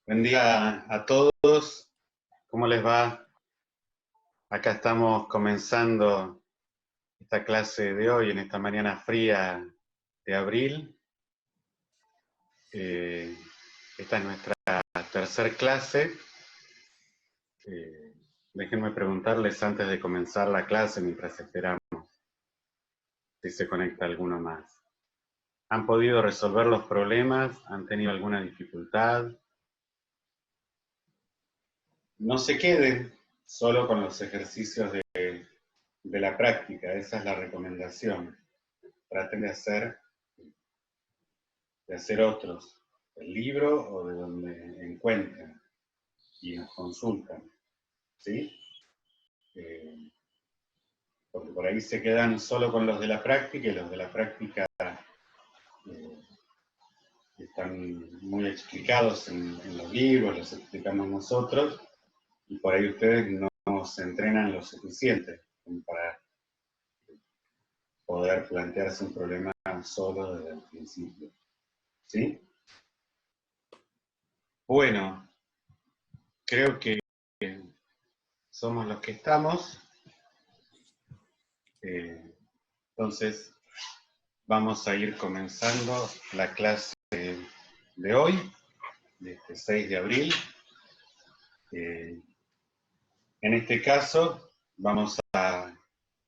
Buen día a todos, ¿cómo les va? Acá estamos comenzando esta clase de hoy, en esta mañana fría de abril. Esta es nuestra tercera clase. Déjenme preguntarles antes de comenzar la clase, mientras esperamos, si se conecta alguno más. ¿Han podido resolver los problemas? ¿Han tenido alguna dificultad? No se queden solo con los ejercicios de la práctica, esa es la recomendación. Traten de hacer otros, del libro o de donde encuentren y nos consultan, ¿sí? Porque por ahí se quedan solo con los de la práctica y los de la práctica están muy explicados en los libros, los explicamos nosotros, y por ahí ustedes no se entrenan lo suficiente como para poder plantearse un problema solo desde el principio, ¿sí? Bueno, creo que somos los que estamos. Entonces, vamos a ir comenzando la clase de hoy, de este 6 de abril. En este caso, vamos a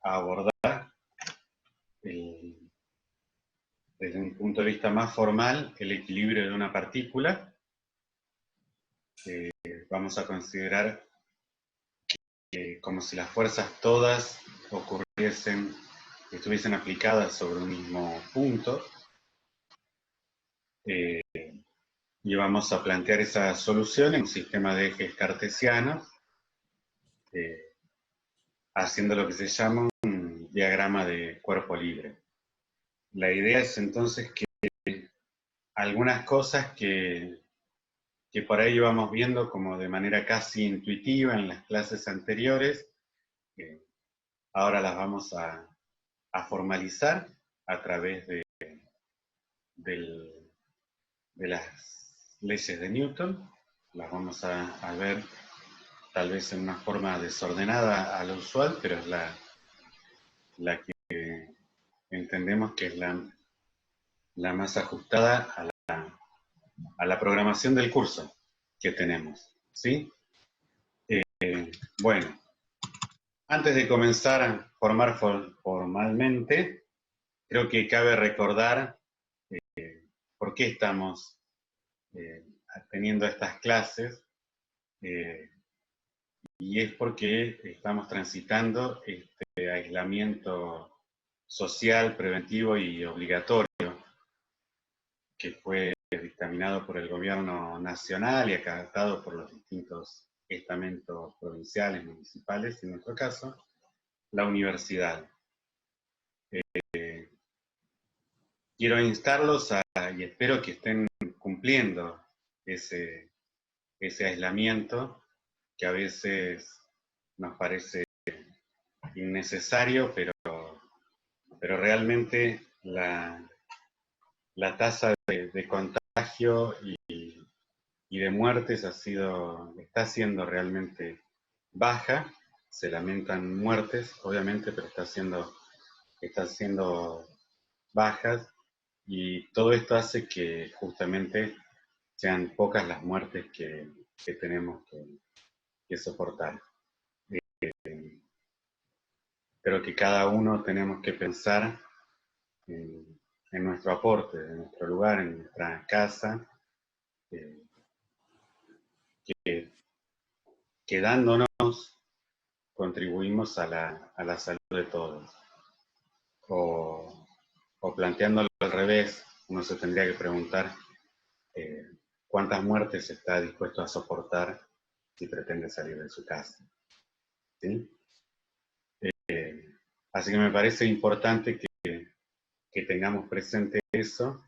abordar, desde un punto de vista más formal, el equilibrio de una partícula. Vamos a considerar como si las fuerzas todas estuviesen aplicadas sobre un mismo punto. Y vamos a plantear esa solución en un sistema de ejes cartesianos, haciendo lo que se llama un diagrama de cuerpo libre. La idea es entonces que algunas cosas que por ahí vamos viendo como de manera casi intuitiva en las clases anteriores, ahora las vamos a formalizar a través de las leyes de Newton. Las vamos a ver tal vez en una forma desordenada a lo usual, pero es la que entendemos que es la más ajustada a la programación del curso que tenemos, ¿sí? Bueno, antes de comenzar a formar formalmente, creo que cabe recordar por qué estamos teniendo estas clases, y es porque estamos transitando este aislamiento social, preventivo y obligatorio que fue dictaminado por el gobierno nacional y acatado por los distintos estamentos provinciales, municipales, en nuestro caso, la universidad. Quiero instarlos y espero que estén cumpliendo ese aislamiento que a veces nos parece innecesario, pero realmente la tasa de contagio y de muertes está siendo realmente baja. Se lamentan muertes, obviamente, pero está siendo bajas, y todo esto hace que justamente sean pocas las muertes que tenemos que soportar. Creo que cada uno tenemos que pensar en nuestro aporte, en nuestro lugar, en nuestra casa, que dándonos contribuimos a la salud de todos. O planteándolo al revés, uno se tendría que preguntar cuántas muertes está dispuesto a soportar si pretende salir de su casa, ¿sí? Así que me parece importante que tengamos presente eso.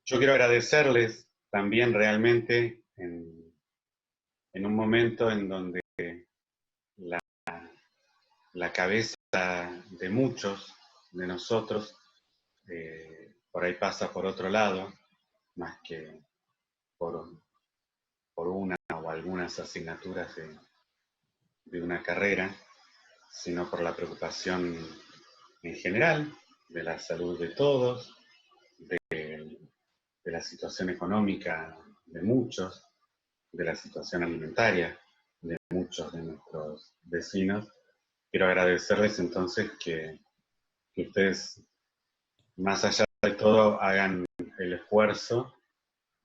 Yo quiero agradecerles también realmente en un momento en donde la cabeza de muchos de nosotros por ahí pasa por otro lado, más que por por una o algunas asignaturas de una carrera, sino por la preocupación en general de la salud de todos, de la situación económica de muchos, de la situación alimentaria de muchos de nuestros vecinos. Quiero agradecerles entonces que ustedes, más allá de todo, hagan el esfuerzo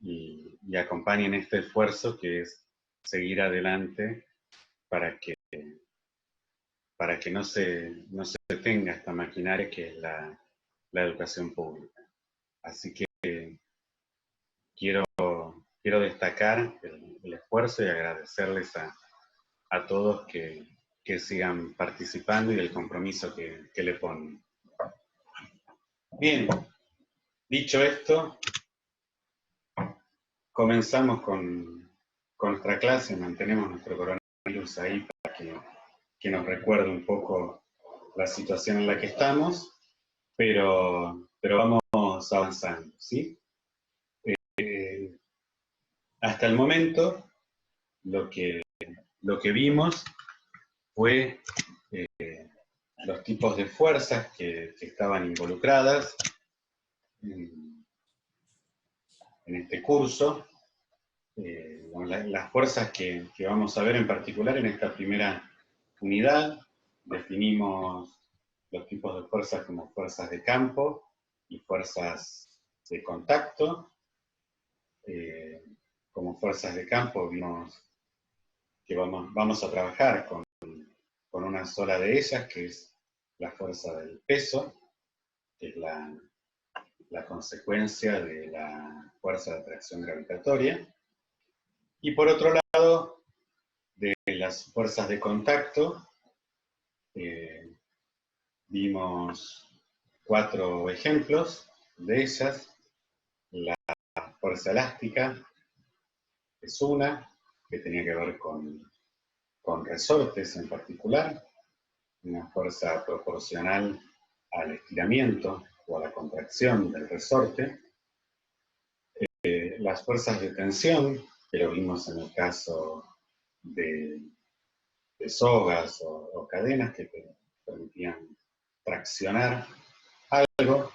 y acompañen este esfuerzo que es seguir adelante para que no se detenga esta maquinaria que es la educación pública. Así que quiero destacar el esfuerzo y agradecerles a todos que sigan participando y el compromiso que le ponen. Bien, dicho esto, comenzamos con nuestra clase, mantenemos nuestro coronavirus ahí para que nos recuerde un poco la situación en la que estamos, pero vamos avanzando, ¿sí? Hasta el momento, lo que vimos fue los tipos de fuerzas que estaban involucradas en este curso, las fuerzas que vamos a ver en particular en esta primera unidad. Definimos los tipos de fuerzas como fuerzas de campo y fuerzas de contacto. Como fuerzas de campo vimos que vamos a trabajar con una sola de ellas, que es la fuerza del peso, que es la consecuencia de la fuerza de atracción gravitatoria. Y por otro lado, de las fuerzas de contacto, vimos 4 ejemplos de ellas. La fuerza elástica es una, que tenía que ver con resortes en particular, una fuerza proporcional al estiramiento o a la contracción del resorte. Las fuerzas de tensión, que lo vimos en el caso de sogas o cadenas que permitían traccionar algo.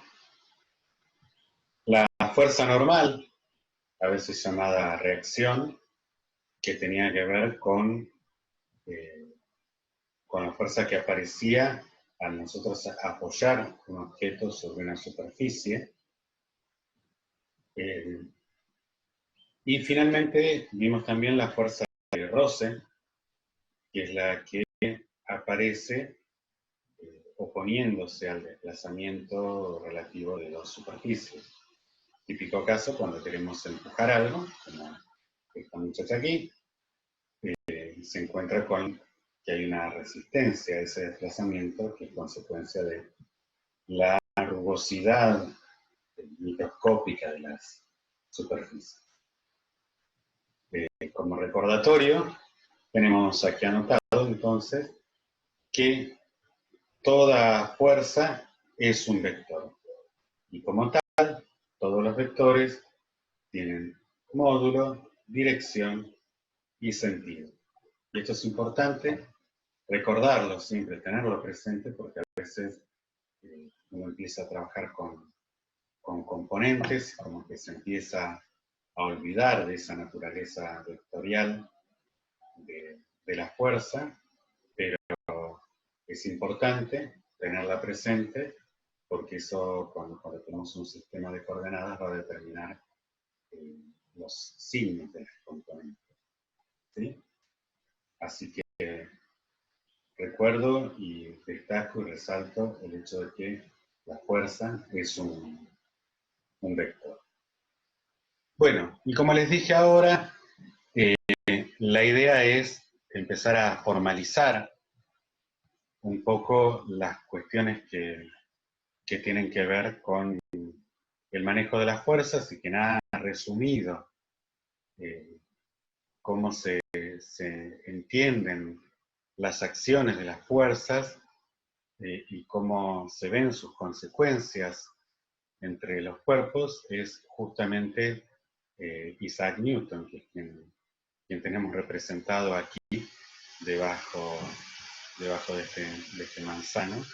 La fuerza normal, a veces llamada reacción, que tenía que ver con la fuerza que aparecía al nosotros apoyar un objeto sobre una superficie. Y finalmente vimos también la fuerza de roce, que es la que aparece oponiéndose al desplazamiento relativo de dos superficies. Típico caso cuando queremos empujar algo, como esta muchacha aquí, se encuentra con que hay una resistencia a ese desplazamiento que es consecuencia de la rugosidad microscópica de las superficies. Como recordatorio, tenemos aquí anotado entonces que toda fuerza es un vector. Y como tal, todos los vectores tienen módulo, dirección y sentido. Y esto es importante recordarlo siempre, tenerlo presente, porque a veces uno empieza a trabajar con componentes, como que se empieza a olvidar de esa naturaleza vectorial de la fuerza, pero es importante tenerla presente porque eso, cuando tenemos un sistema de coordenadas, va a determinar los signos de los componentes. ¿Sí? Así que recuerdo y destaco y resalto el hecho de que la fuerza es un vector. Bueno, y como les dije ahora, la idea es empezar a formalizar un poco las cuestiones que tienen que ver con el manejo de las fuerzas y que nada ha resumido cómo se entienden las acciones de las fuerzas y cómo se ven sus consecuencias entre los cuerpos, es justamente Isaac Newton, que es quien quien tenemos representado aquí debajo de este manzano.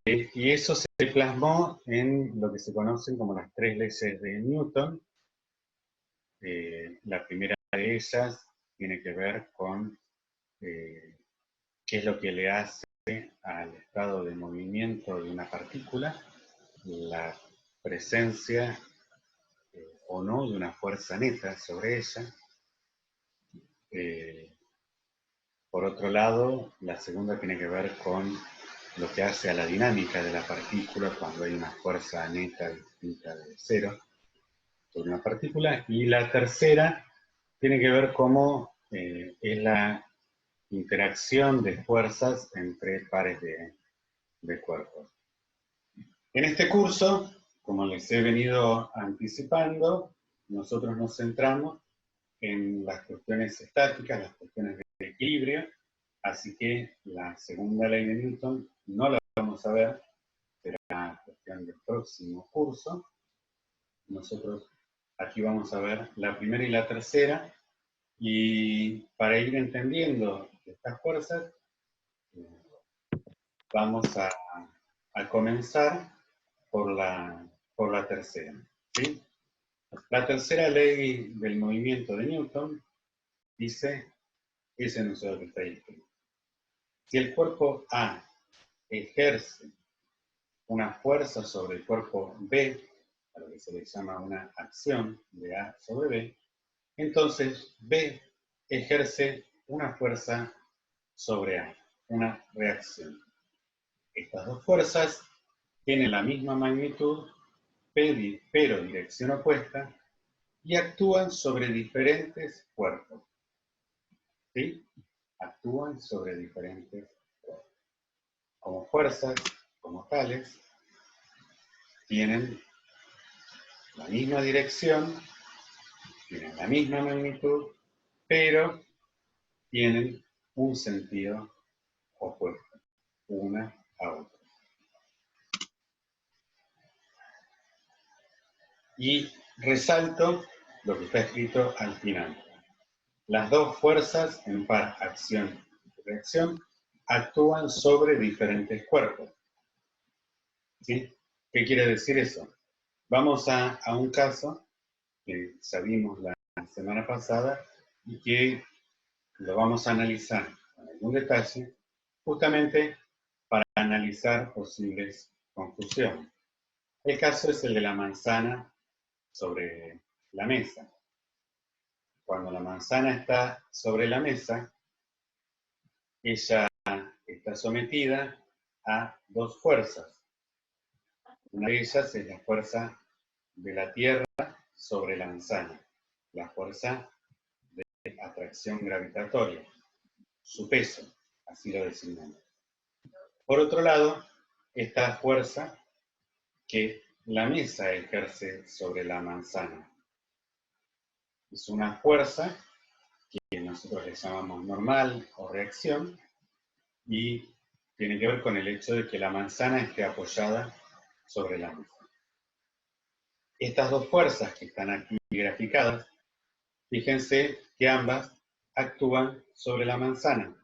Y eso se plasmó en lo que se conocen como las 3 leyes de Newton. La primera de ellas tiene que ver con qué es lo que le hace al estado de movimiento de una partícula, la presencia o no de una fuerza neta sobre ella. Por otro lado, la segunda tiene que ver con lo que hace a la dinámica de la partícula cuando hay una fuerza neta distinta de cero sobre una partícula. Y la tercera tiene que ver cómo es la interacción de fuerzas entre pares de cuerpos. En este curso, como les he venido anticipando, nosotros nos centramos en las cuestiones estáticas, las cuestiones de equilibrio, así que la segunda ley de Newton no la vamos a ver, será cuestión del próximo curso. Nosotros aquí vamos a ver la primera y la tercera, y para ir entendiendo estas fuerzas, vamos a comenzar por la tercera, ¿sí? La tercera ley del movimiento de Newton dice ese enunciado que está ahí escrito. Si el cuerpo A ejerce una fuerza sobre el cuerpo B, a lo que se le llama una acción de A sobre B, entonces B ejerce una fuerza sobre A, una reacción. Estas dos fuerzas tienen la misma magnitud, pero dirección opuesta, y actúan sobre diferentes cuerpos. ¿Sí? Actúan sobre diferentes cuerpos. Como fuerzas, como tales, tienen la misma dirección, tienen la misma magnitud, pero tienen un sentido opuesto, una a otra. Y resalto lo que está escrito al final. Las dos fuerzas en par acción y reacción actúan sobre diferentes cuerpos. ¿Sí? ¿Qué quiere decir eso? Vamos a un caso que ya vimos la semana pasada y que lo vamos a analizar con algún detalle, justamente para analizar posibles confusiones. El caso es el de la manzana sobre la mesa. Cuando la manzana está sobre la mesa, ella está sometida a dos fuerzas. Una de ellas es la fuerza de la Tierra sobre la manzana, la fuerza de atracción gravitatoria, su peso, así lo designamos. Por otro lado, esta fuerza que la mesa ejerce sobre la manzana. Es una fuerza que nosotros le llamamos normal o reacción, y tiene que ver con el hecho de que la manzana esté apoyada sobre la mesa. Estas dos fuerzas que están aquí graficadas, fíjense que ambas actúan sobre la manzana.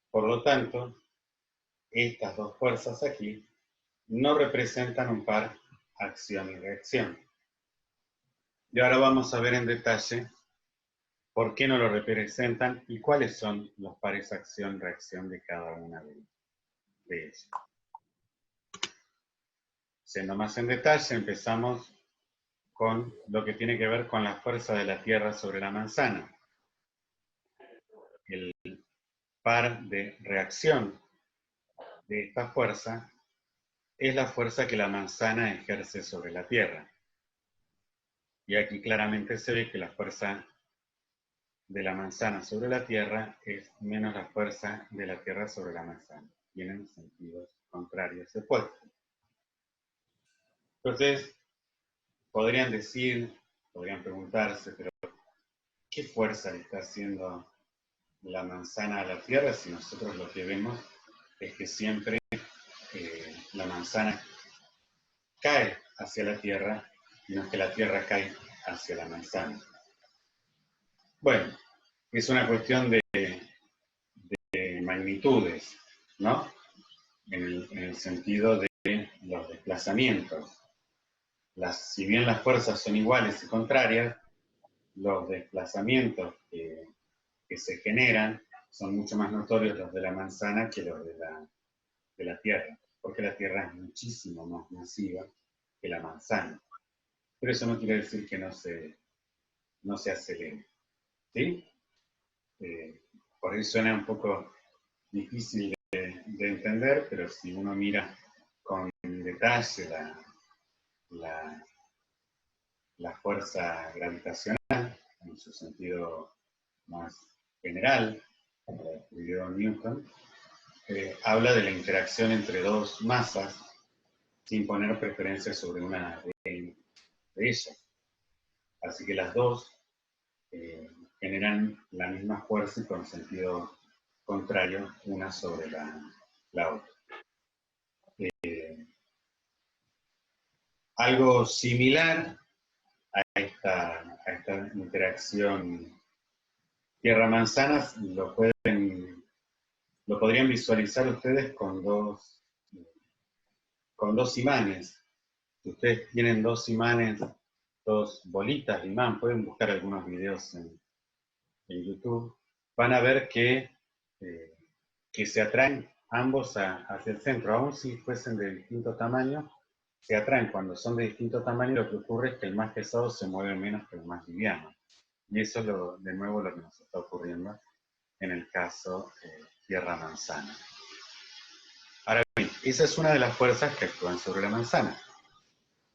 Por lo tanto, estas dos fuerzas aquí no representan un par acción y reacción. Y ahora vamos a ver en detalle por qué no lo representan y cuáles son los pares acción-reacción de cada una de ellas. Siendo más en detalle, empezamos con lo que tiene que ver con la fuerza de la Tierra sobre la manzana. El par de reacción de esta fuerza es la fuerza que la manzana ejerce sobre la Tierra. Y aquí claramente se ve que la fuerza de la manzana sobre la Tierra es menos la fuerza de la Tierra sobre la manzana. Tienen sentidos contrarios opuestos. Entonces, podrían preguntarse, pero ¿qué fuerza le está haciendo la manzana a la Tierra si nosotros lo que vemos es que siempre la manzana cae hacia la Tierra y no es que la Tierra cae hacia la manzana? Bueno, es una cuestión de magnitudes, ¿no? En el sentido de los desplazamientos. Si bien las fuerzas son iguales y contrarias, los desplazamientos que se generan son mucho más notorios los de la manzana que los de la Tierra, porque la Tierra es muchísimo más masiva que la manzana. Pero eso no quiere decir que no se acelere, ¿sí? Por ahí suena un poco difícil de entender, pero si uno mira con detalle la fuerza gravitacional, en su sentido más general, como lo describió Newton, habla de la interacción entre dos masas sin poner preferencia sobre una de ellas. Así que las dos generan la misma fuerza y con sentido contrario una sobre la otra. Algo similar a esta interacción tierra-manzanas lo podrían visualizar ustedes con dos imanes. Si ustedes tienen dos imanes, dos bolitas de imán, pueden buscar algunos videos en YouTube, van a ver que se atraen ambos hacia el centro, aun si fuesen de distinto tamaño, se atraen. Cuando son de distinto tamaño, lo que ocurre es que el más pesado se mueve menos que el más liviano. Y eso es de nuevo lo que nos está ocurriendo en el caso tierra-manzana. Ahora bien, esa es una de las fuerzas que actúan sobre la manzana.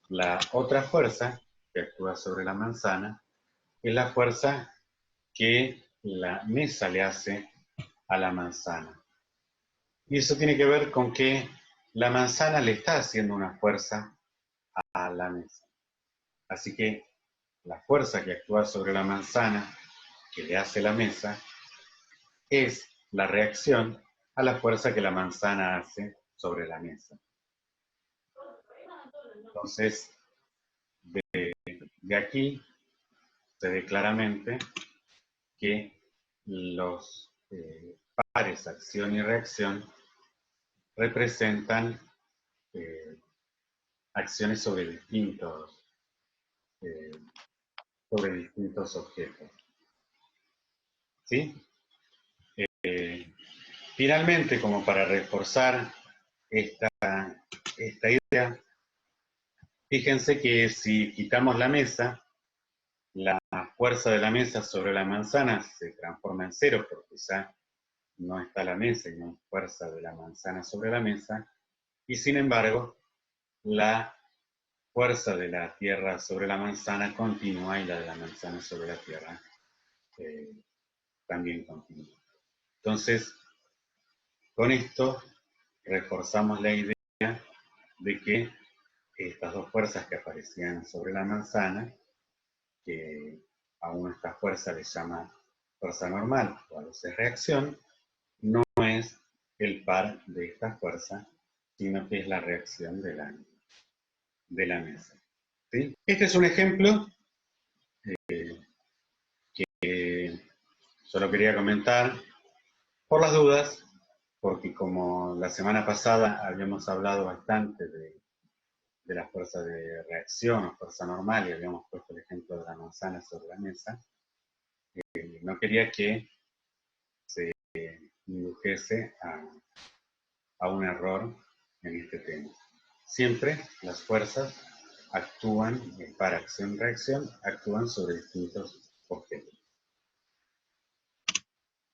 La otra fuerza que actúa sobre la manzana es la fuerza que la mesa le hace a la manzana. Y eso tiene que ver con que la manzana le está haciendo una fuerza a la mesa. Así que la fuerza que actúa sobre la manzana, que le hace la mesa, es la reacción a la fuerza que la manzana hace sobre la mesa. Entonces, de aquí se ve claramente que los pares acción y reacción representan acciones eh, sobre distintos objetos. ¿Sí? Finalmente, como para reforzar esta idea, fíjense que si quitamos la mesa, la fuerza de la mesa sobre la manzana se transforma en cero, porque ya no está la mesa y no hay fuerza de la manzana sobre la mesa, y sin embargo, la fuerza de la tierra sobre la manzana continúa y la de la manzana sobre la tierra también continúa. Entonces, con esto reforzamos la idea de que estas dos fuerzas que aparecían sobre la manzana, que a una esta fuerza le llama fuerza normal o a veces reacción, no es el par de esta fuerza, sino que es la reacción de la mesa. ¿Sí? Este es un ejemplo que solo quería comentar por las dudas, porque como la semana pasada habíamos hablado bastante de la fuerza de reacción o fuerza normal y habíamos puesto el ejemplo de la manzana sobre la mesa, no quería que se indujese a un error en este tema. Siempre las fuerzas actúan, para acción-reacción, actúan sobre distintos objetos.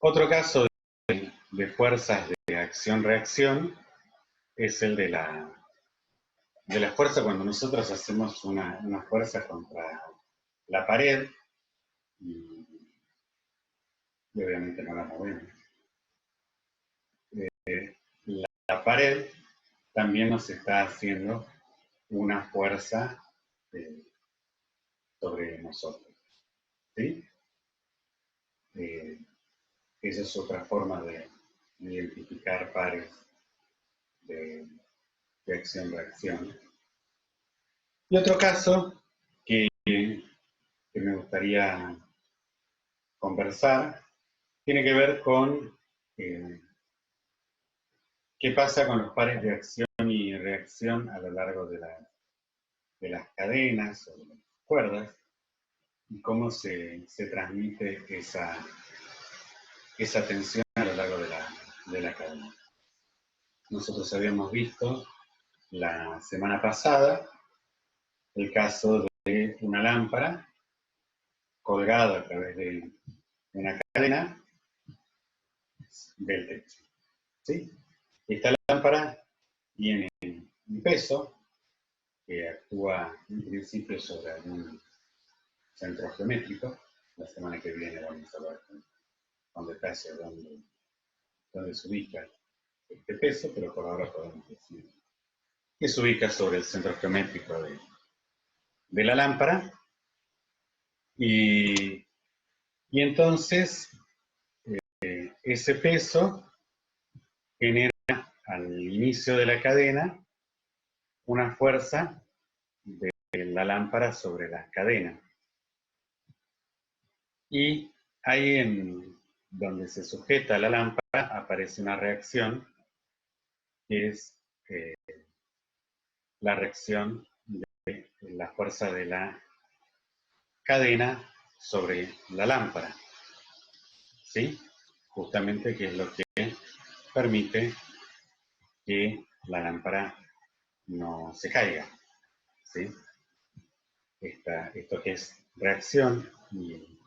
Otro caso de fuerzas de acción-reacción es el de la fuerza cuando nosotros hacemos una fuerza contra la pared y obviamente no la movemos. La pared también nos está haciendo una fuerza sobre nosotros. ¿Sí? Esa es otra forma de identificar pares de acción-reacción. Y otro caso que me gustaría conversar tiene que ver con qué pasa con los pares de acción y reacción a lo largo de las cadenas o de las cuerdas y cómo se transmite esa tensión a lo largo de la cadena. Nosotros habíamos visto la semana pasada el caso de una lámpara colgada a través de una cadena del techo. ¿Sí? Esta lámpara tiene un peso que actúa en principio sobre algún centro geométrico. La semana que viene vamos a ver con detalle dónde se ubica este peso, pero por ahora podemos decir que se ubica sobre el centro geométrico de la lámpara. Y entonces ese peso genera al inicio de la cadena una fuerza de la lámpara sobre la cadena. Y ahí en donde se sujeta la lámpara aparece una reacción que es la reacción de la fuerza de la cadena sobre la lámpara. ¿Sí? Justamente que es lo que permite que la lámpara no se caiga. ¿Sí? Esto que es reacción y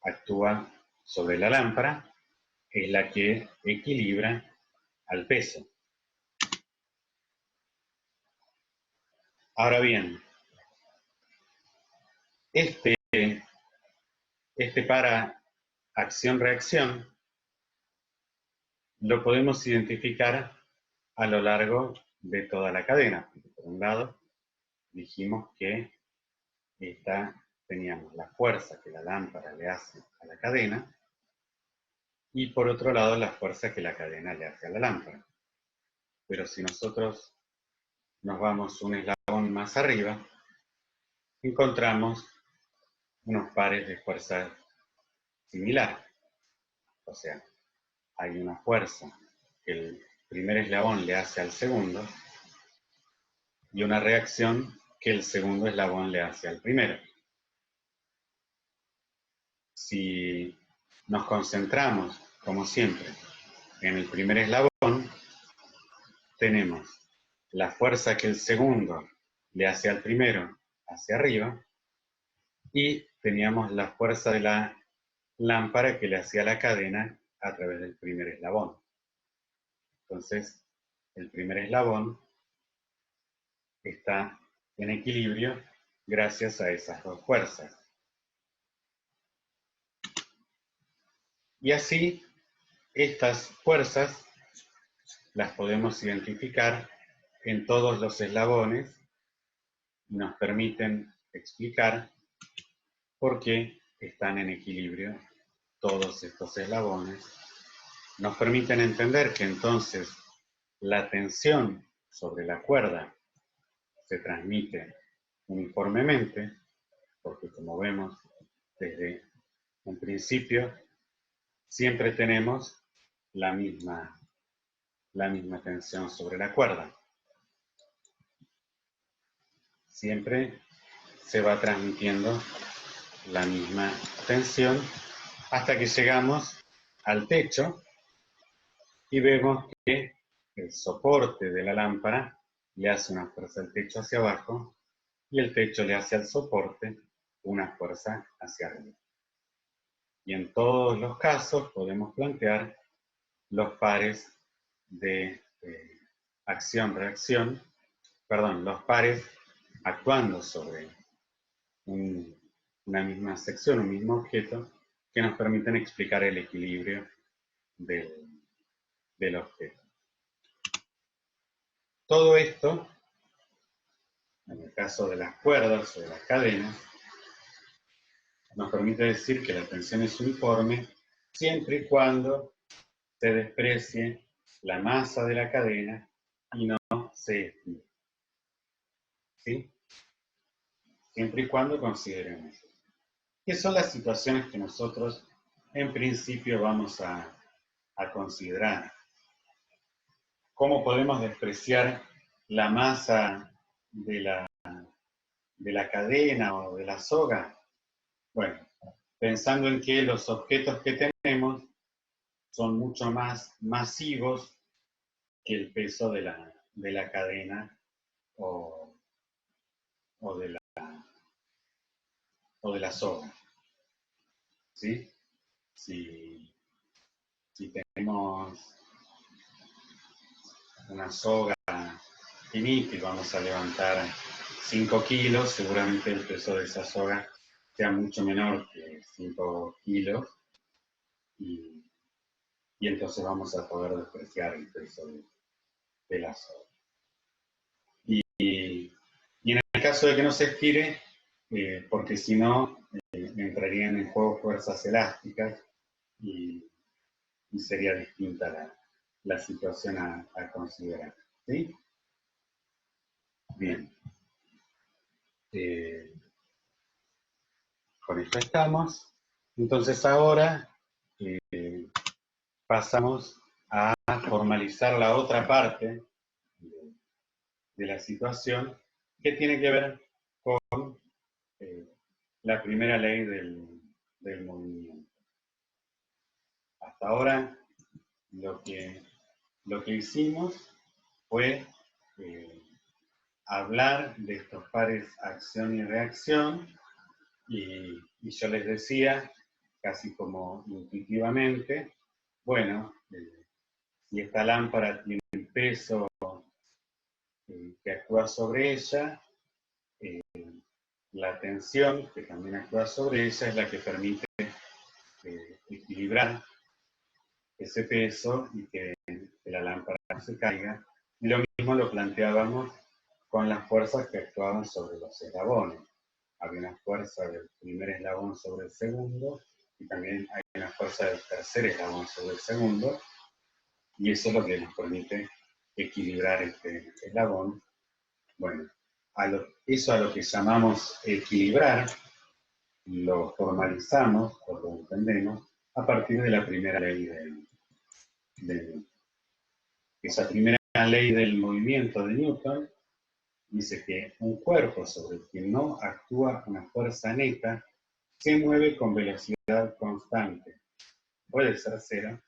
actúa sobre la lámpara es la que equilibra al peso. Ahora bien, este para acción-reacción lo podemos identificar a lo largo de toda la cadena. Por un lado, dijimos que teníamos la fuerza que la lámpara le hace a la cadena y por otro lado la fuerza que la cadena le hace a la lámpara. Pero si nosotros nos vamos un eslabón más arriba, encontramos unos pares de fuerzas similares. O sea, hay una fuerza que el primer eslabón le hace al segundo y una reacción que el segundo eslabón le hace al primero. Si nos concentramos, como siempre, en el primer eslabón, tenemos la fuerza que el segundo le hace al primero hacia arriba y teníamos la fuerza de la lámpara que le hacía a la cadena a través del primer eslabón. Entonces, el primer eslabón está en equilibrio gracias a esas dos fuerzas. Y así, estas fuerzas las podemos identificar en todos los eslabones y nos permiten explicar por qué están en equilibrio todos estos eslabones. Nos permiten entender que entonces la tensión sobre la cuerda se transmite uniformemente, porque como vemos desde un principio, siempre tenemos la misma tensión sobre la cuerda. Siempre se va transmitiendo la misma tensión hasta que llegamos al techo y vemos que el soporte de la lámpara le hace una fuerza al techo hacia abajo y el techo le hace al soporte una fuerza hacia arriba. Y en todos los casos podemos plantear los pares de acción-reacción, los pares actuando sobre una misma sección, un mismo objeto, que nos permiten explicar el equilibrio del objeto. Todo esto, en el caso de las cuerdas o de las cadenas, nos permite decir que la tensión es uniforme siempre y cuando se desprecie la masa de la cadena y no se estire. ¿Sí? Siempre y cuando consideremos eso. que son las situaciones que nosotros en principio vamos a considerar. ¿Cómo podemos despreciar la masa de la cadena o de la soga? Bueno, pensando en que los objetos que tenemos son mucho más masivos que el peso de la cadena o de la soga. ¿Sí? Si tenemos una soga finita y vamos a levantar 5 kilos, seguramente el peso de esa soga sea mucho menor que 5 kilos y entonces vamos a poder despreciar el peso de la soga. Y en el caso de que no se estire, porque si no, entrarían en juego fuerzas elásticas y sería distinta la situación a considerar. ¿Sí? Bien. Con esto estamos. Entonces ahora pasamos a formalizar la otra parte de la situación que tiene que ver con la primera ley del movimiento. Hasta ahora lo que hicimos fue hablar de estos pares acción y reacción y yo les decía, casi como intuitivamente, bueno, si esta lámpara tiene un peso que actúa sobre ella, la tensión que también actúa sobre ella es la que permite equilibrar ese peso y que la lámpara no se caiga. Y lo mismo lo planteábamos con las fuerzas que actuaban sobre los eslabones. Había una fuerza del primer eslabón sobre el segundo y también hay una fuerza del tercer eslabón sobre el segundo, y eso es lo que nos permite equilibrar este eslabón. Bueno, eso a lo que llamamos equilibrar, lo formalizamos o lo entendemos a partir de la primera ley de esa primera ley del movimiento de Newton. Dice que un cuerpo sobre el que no actúa una fuerza neta se mueve con velocidad constante, puede ser cero,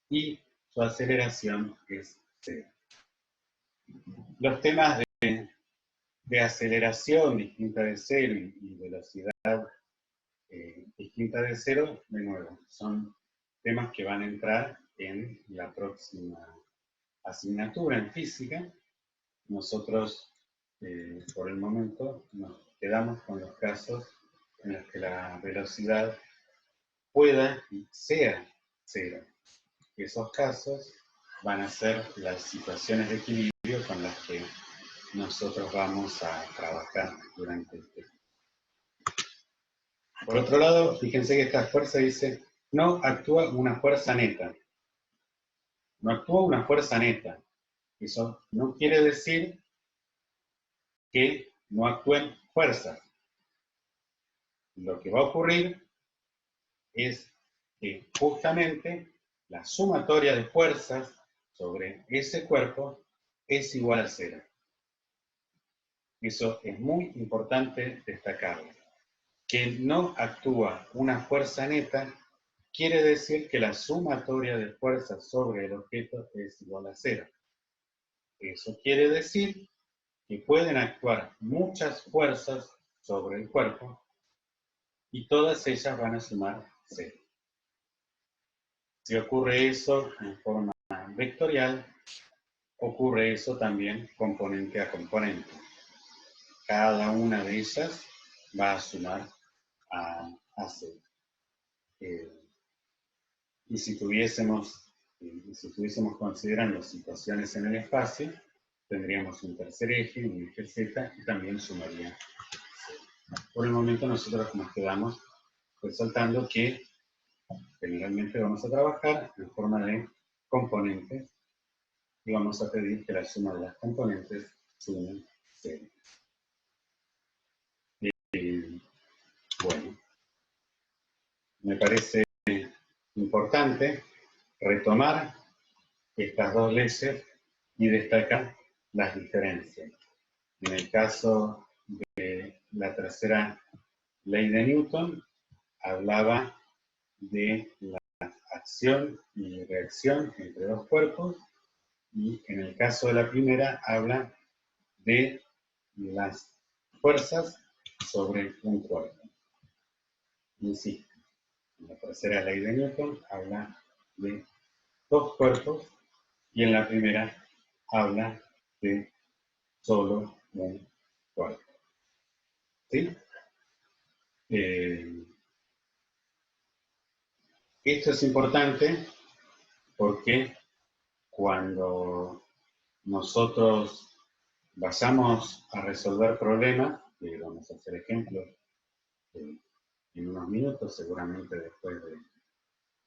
y su aceleración es cero. Los temas de aceleración distinta de cero y velocidad distinta de cero, de nuevo, son temas que van a entrar en la próxima asignatura en física. Nosotros, por el momento, nos quedamos con los casos en los que la velocidad pueda y sea cero. Esos casos van a ser las situaciones de equilibrio con las que nosotros vamos a trabajar durante el tiempo. Por otro lado, fíjense que esta fuerza dice, no actúa una fuerza neta. No actúa una fuerza neta. Eso no quiere decir que no actúen fuerzas. Lo que va a ocurrir es que justamente la sumatoria de fuerzas sobre ese cuerpo es igual a cero. Eso es muy importante destacarlo. Que no actúa una fuerza neta quiere decir que la sumatoria de fuerzas sobre el objeto es igual a cero. Eso quiere decir que pueden actuar muchas fuerzas sobre el cuerpo y todas ellas van a sumar cero. Si ocurre eso en forma vectorial, ocurre eso también componente a componente. Cada una de ellas va a sumar a cero. Y si estuviésemos considerando situaciones en el espacio, tendríamos un tercer eje, un eje Z, y también sumaría cero. Por el momento nosotros nos quedamos resaltando que generalmente vamos a trabajar en forma de componentes y vamos a pedir que la suma de las componentes sume cero. Bueno, me parece importante retomar estas dos leyes y destacar las diferencias. En el caso de la tercera ley de Newton, hablaba de la acción y reacción entre dos cuerpos, y en el caso de la primera habla de las fuerzas sobre un cuerpo. Insisto, en la tercera ley de Newton habla de dos cuerpos y en la primera habla de solo un cuerpo. ¿Sí? Esto es importante porque cuando nosotros vayamos a resolver problemas, que vamos a hacer ejemplos en unos minutos, seguramente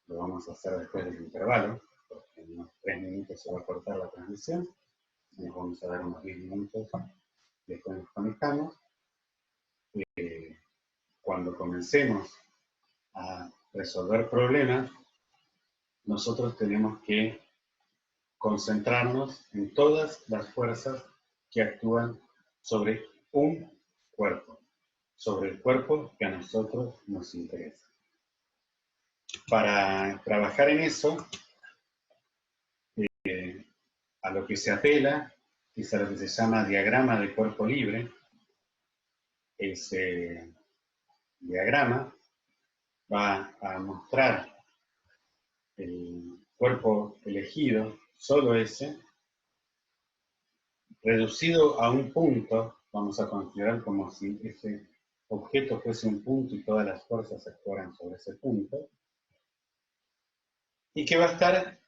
lo vamos a hacer después del intervalo, porque en unos 3 minutos se va a cortar la transmisión, nos vamos a dar unos 10 minutos, después nos conectamos. Cuando comencemos a resolver problemas, nosotros tenemos que concentrarnos en todas las fuerzas que actúan sobre un cuerpo, sobre el cuerpo que a nosotros nos interesa. Para trabajar en eso, a lo que se apela es a lo que se llama diagrama de cuerpo libre. Ese diagrama va a mostrar el cuerpo elegido, solo ese, reducido a un punto. Vamos a considerar como si ese objeto fuese un punto y todas las fuerzas actuaran sobre ese punto, y que va a estar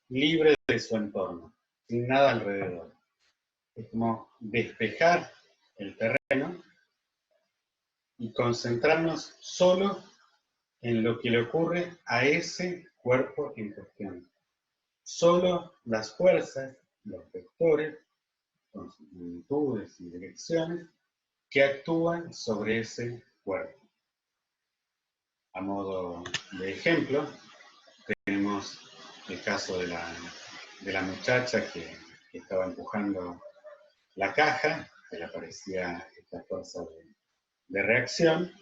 libre de su entorno, sin nada alrededor. Es como despejar el terreno y concentrarnos solo en lo que le ocurre a ese cuerpo en cuestión. Solo las fuerzas, los vectores, con sus magnitudes y direcciones, que actúan sobre ese cuerpo. A modo de ejemplo, tenemos el caso de la muchacha que estaba empujando la caja, que le aparecía esta fuerza de reacción,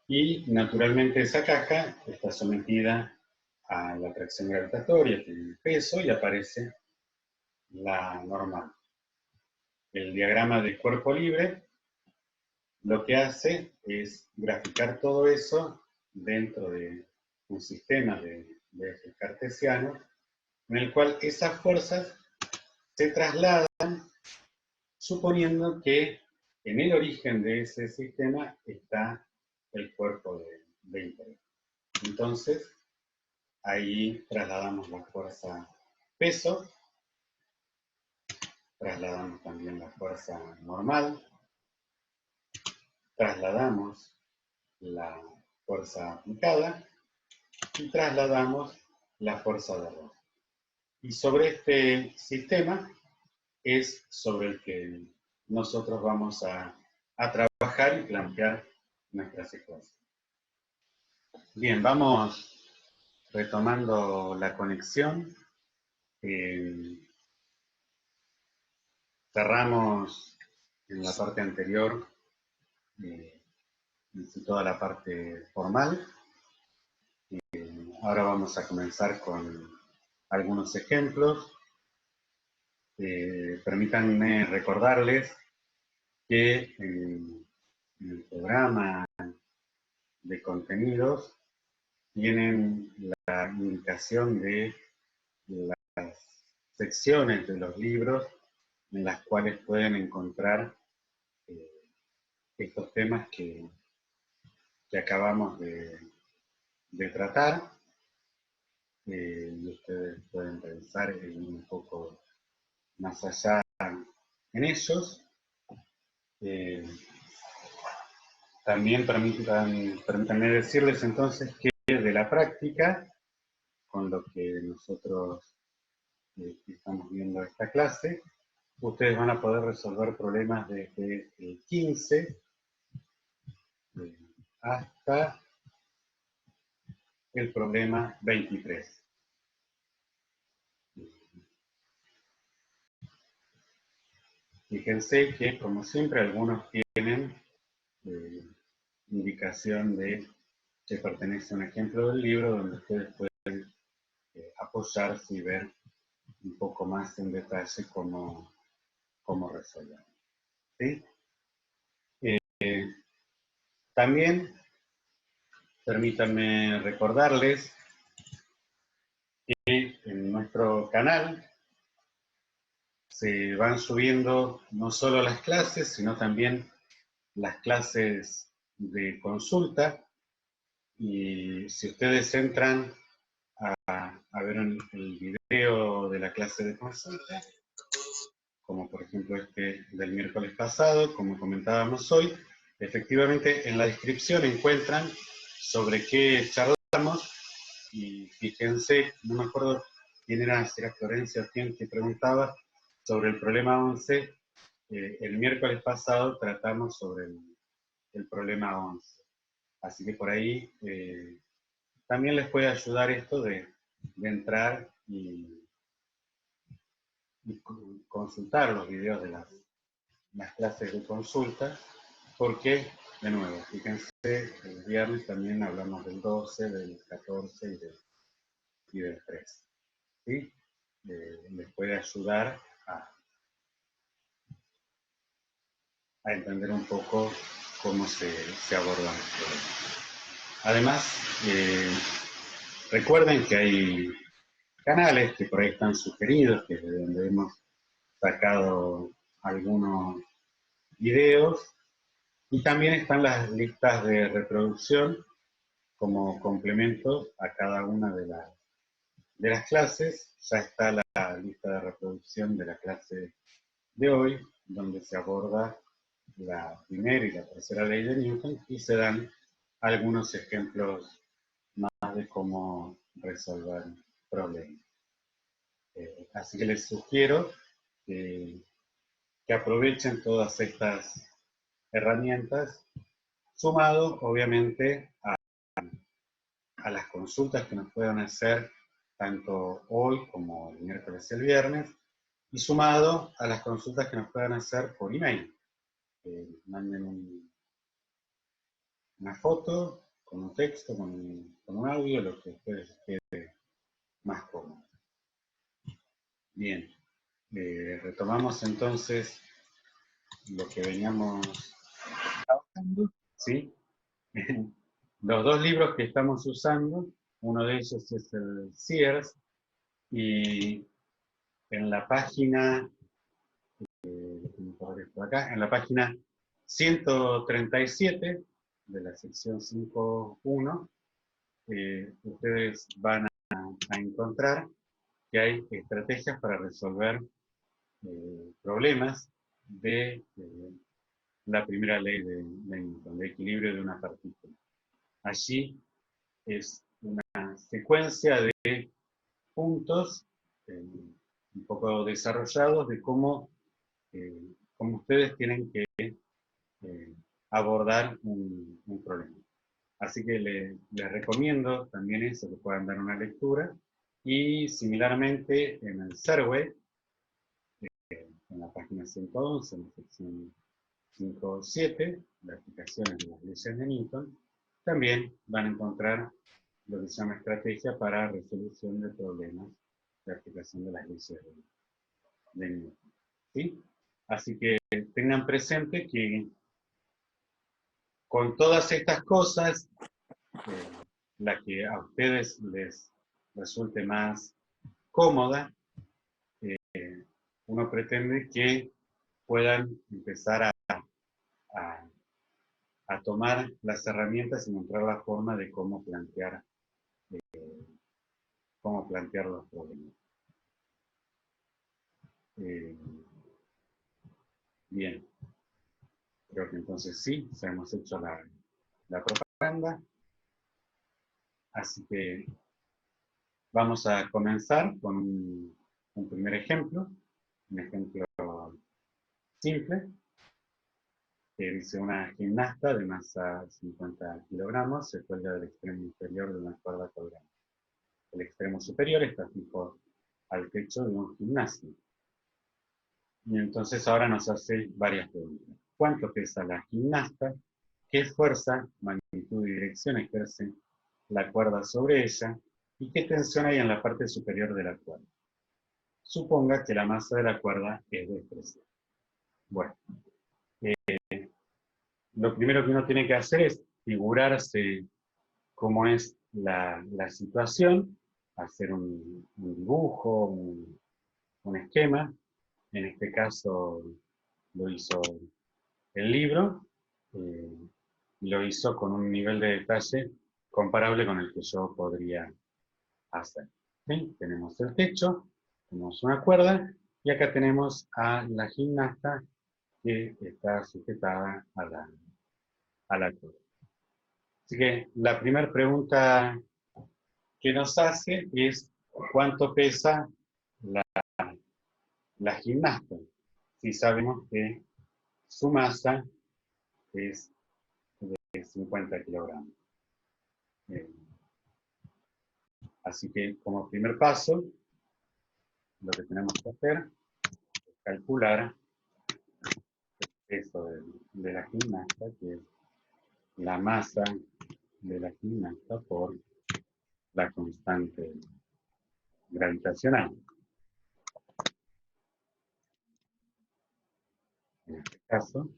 y naturalmente esa caja está sometida a la atracción gravitatoria, tiene un peso y aparece la normal. El diagrama de cuerpo libre lo que hace es graficar todo eso dentro de un sistema de ejes cartesianos, en el cual esas fuerzas se trasladan suponiendo que en el origen de ese sistema está el cuerpo de interés. Entonces, ahí trasladamos la fuerza peso, trasladamos también la fuerza normal, trasladamos la fuerza aplicada y trasladamos la fuerza de error. Y sobre este sistema es sobre el que nosotros vamos a trabajar y plantear nuestras ecuaciones. Bien, vamos retomando la conexión. Cerramos en la parte anterior toda la parte formal. Ahora vamos a comenzar con algunos ejemplos. Permítanme recordarles que en el programa de contenidos tienen la indicación de las secciones de los libros en las cuales pueden encontrar estos temas que acabamos de tratar, y ustedes pueden pensar un poco más allá en ellos. También permítanme decirles entonces que de la práctica, con lo que nosotros estamos viendo esta clase, ustedes van a poder resolver problemas desde el 15 hasta el problema 23. Fíjense que, como siempre, algunos tienen indicación de que pertenece a un ejemplo del libro donde ustedes pueden apoyarse y ver un poco más en detalle cómo resolver. ¿Sí? También permítanme recordarles que en nuestro canal se van subiendo no solo las clases, sino también las clases de consulta. Y si ustedes entran a ver el video de la clase de consulta, como por ejemplo este del miércoles pasado, como comentábamos hoy, efectivamente en la descripción encuentran sobre qué charlamos, y fíjense, no me acuerdo quién era, si era Florencia o quién, que preguntaba sobre el problema 11. El miércoles pasado tratamos sobre el problema 11. Así que por ahí también les puede ayudar esto de entrar y consultar los videos de las clases de consulta, porque, de nuevo, fíjense, el viernes también hablamos del 12, del 14 y del 13. ¿Sí? Les puede ayudar a entender un poco cómo se abordan los problemas. Además, recuerden que hay canales que por ahí están sugeridos, que es de donde hemos sacado algunos videos, y también están las listas de reproducción como complemento a cada una de las clases. Ya está la lista de reproducción de la clase de hoy, donde se aborda la primera y la tercera ley de Newton y se dan algunos ejemplos más de cómo resolver problemas. Así que les sugiero que aprovechen todas estas herramientas, sumado obviamente a las consultas que nos puedan hacer tanto hoy como el miércoles y el viernes, y sumado a las consultas que nos puedan hacer por email. Manden una foto, con un texto, con un audio, lo que a ustedes les quede más cómodo. Bien, retomamos entonces lo que veníamos trabajando, ¿sí? Los dos libros que estamos usando, uno de ellos es el Sears, y en la página, acá, en la página 137 de la sección 5.1, ustedes van a encontrar que hay estrategias para resolver problemas de la primera ley de Newton, de equilibrio de una partícula. Allí es una secuencia de puntos un poco desarrollados de cómo ustedes tienen que abordar un problema. Así que les recomiendo también eso, que puedan dar una lectura. Y similarmente en el Survey, en la página 111, en la sección 5.7, de aplicaciones de las leyes de Newton, también van a encontrar lo que se llama estrategia para resolución de problemas de aplicación de las leyes de Newton. ¿Sí? Así que tengan presente que con todas estas cosas, la que a ustedes les resulte más cómoda, uno pretende que puedan empezar a tomar las herramientas y encontrar la forma de cómo plantear los problemas. Bien, creo que entonces sí, ya hemos hecho la propaganda, así que vamos a comenzar con un primer ejemplo, un ejemplo simple. que dice una gimnasta de masa 50 kilogramos se cuelga del extremo inferior de una cuerda colgante. El extremo superior está fijo al techo de un gimnasio. Y entonces ahora nos hace varias preguntas. ¿Cuánto pesa la gimnasta? ¿Qué fuerza, magnitud y dirección ejerce la cuerda sobre ella? ¿Y qué tensión hay en la parte superior de la cuerda? Suponga que la masa de la cuerda es despreciable. Bueno, lo primero que uno tiene que hacer es figurarse cómo es la situación, hacer un dibujo, un esquema. En este caso lo hizo el libro, lo hizo con un nivel de detalle comparable con el que yo podría hacer. ¿Sí? Tenemos el techo, tenemos una cuerda, y acá tenemos a la gimnasta que está sujetada a la cuerda. Así que la primera pregunta que nos hace es ¿cuánto pesa la gimnasta? Si sabemos que su masa es de 50 kilogramos. Así que como primer paso, lo que tenemos que hacer es calcular el peso de la gimnasta, que es la masa de la gimnasta por la constante gravitacional. En este caso,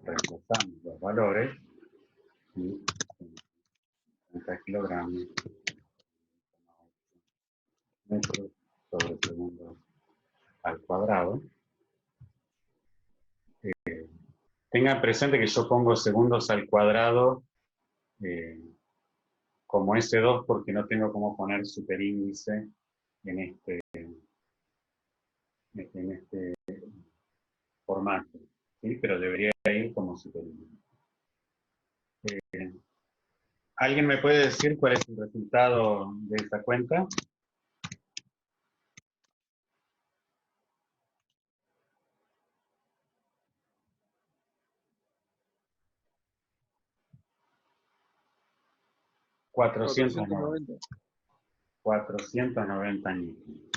reemplazamos los valores y 50 kilogramos metros sobre segundo al cuadrado. Tengan presente que yo pongo segundos al cuadrado como S2 porque no tengo cómo poner superíndice en este formato, ¿sí? Pero debería ir como superíndice. ¿Alguien me puede decir cuál es el resultado de esta cuenta? $490. 490 newton.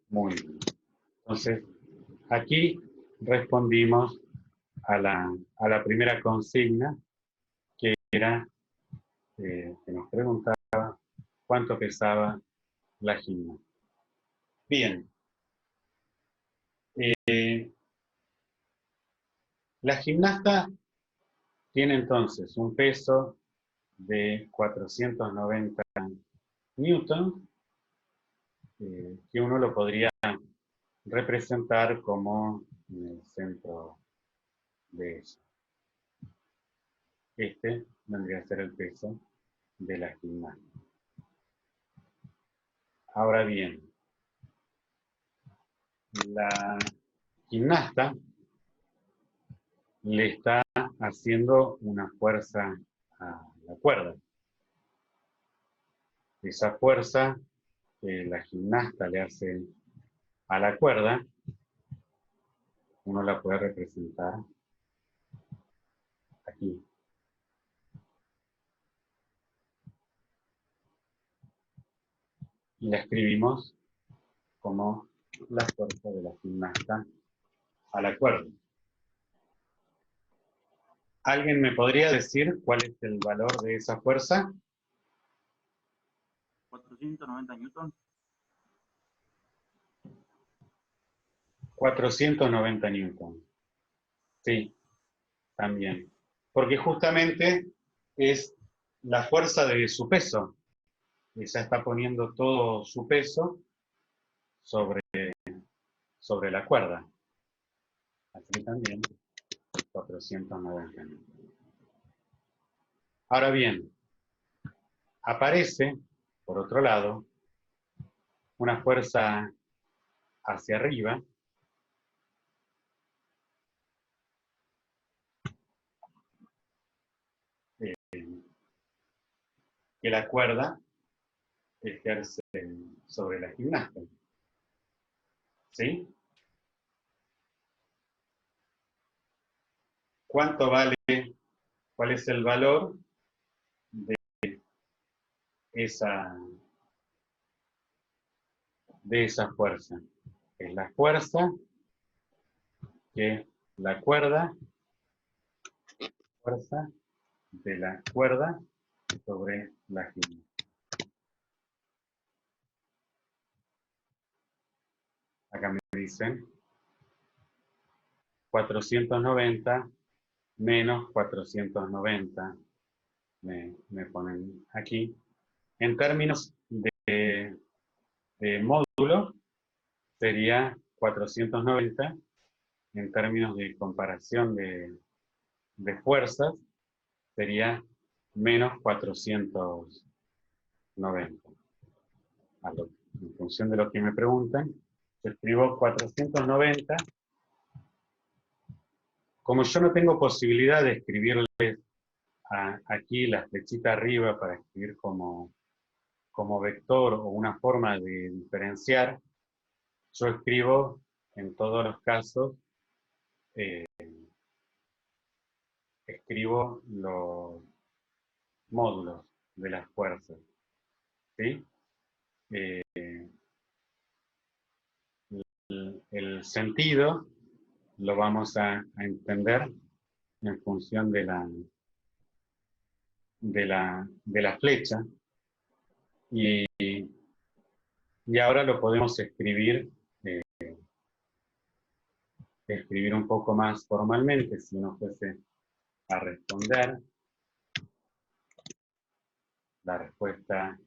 Muy bien. Entonces, aquí respondimos a la primera consigna, que era, que nos preguntaba cuánto pesaba la gimnasta. Bien. La gimnasta tiene entonces un peso de 490 newtons, que uno lo podría representar como en el centro de ella. Este vendría a ser el peso de la gimnasta. Ahora bien, la gimnasta le está haciendo una fuerza a la cuerda. Esa fuerza que la gimnasta le hace a la cuerda, uno la puede representar aquí. Y la escribimos como la fuerza de la gimnasta a la cuerda. ¿Alguien me podría decir cuál es el valor de esa fuerza? 490 newton. 490 newton. Sí, también. Porque justamente es la fuerza de su peso. Ella está poniendo todo su peso sobre la cuerda. Así también 490 newton. Ahora bien, aparece, por otro lado, una fuerza hacia arriba, que la cuerda ejerce sobre la gimnasta. ¿Sí? ¿cuánto vale, cuál es el valor de esa fuerza? Es la fuerza que la cuerda, fuerza de la cuerda sobre la gimnasta. Acá me dicen 490 menos 490, me ponen aquí. En términos de módulo, sería 490. En términos de comparación de fuerzas, sería menos 490. En función de lo que me preguntan, yo escribo 490. Como yo no tengo posibilidad de escribirles aquí la flechita arriba para escribir como vector o una forma de diferenciar, yo escribo en todos los casos, escribo los módulos de las fuerzas, ¿sí? El sentido lo vamos a entender en función de la flecha, y ahora lo podemos escribir un poco más formalmente, si uno fuese a responder. La respuesta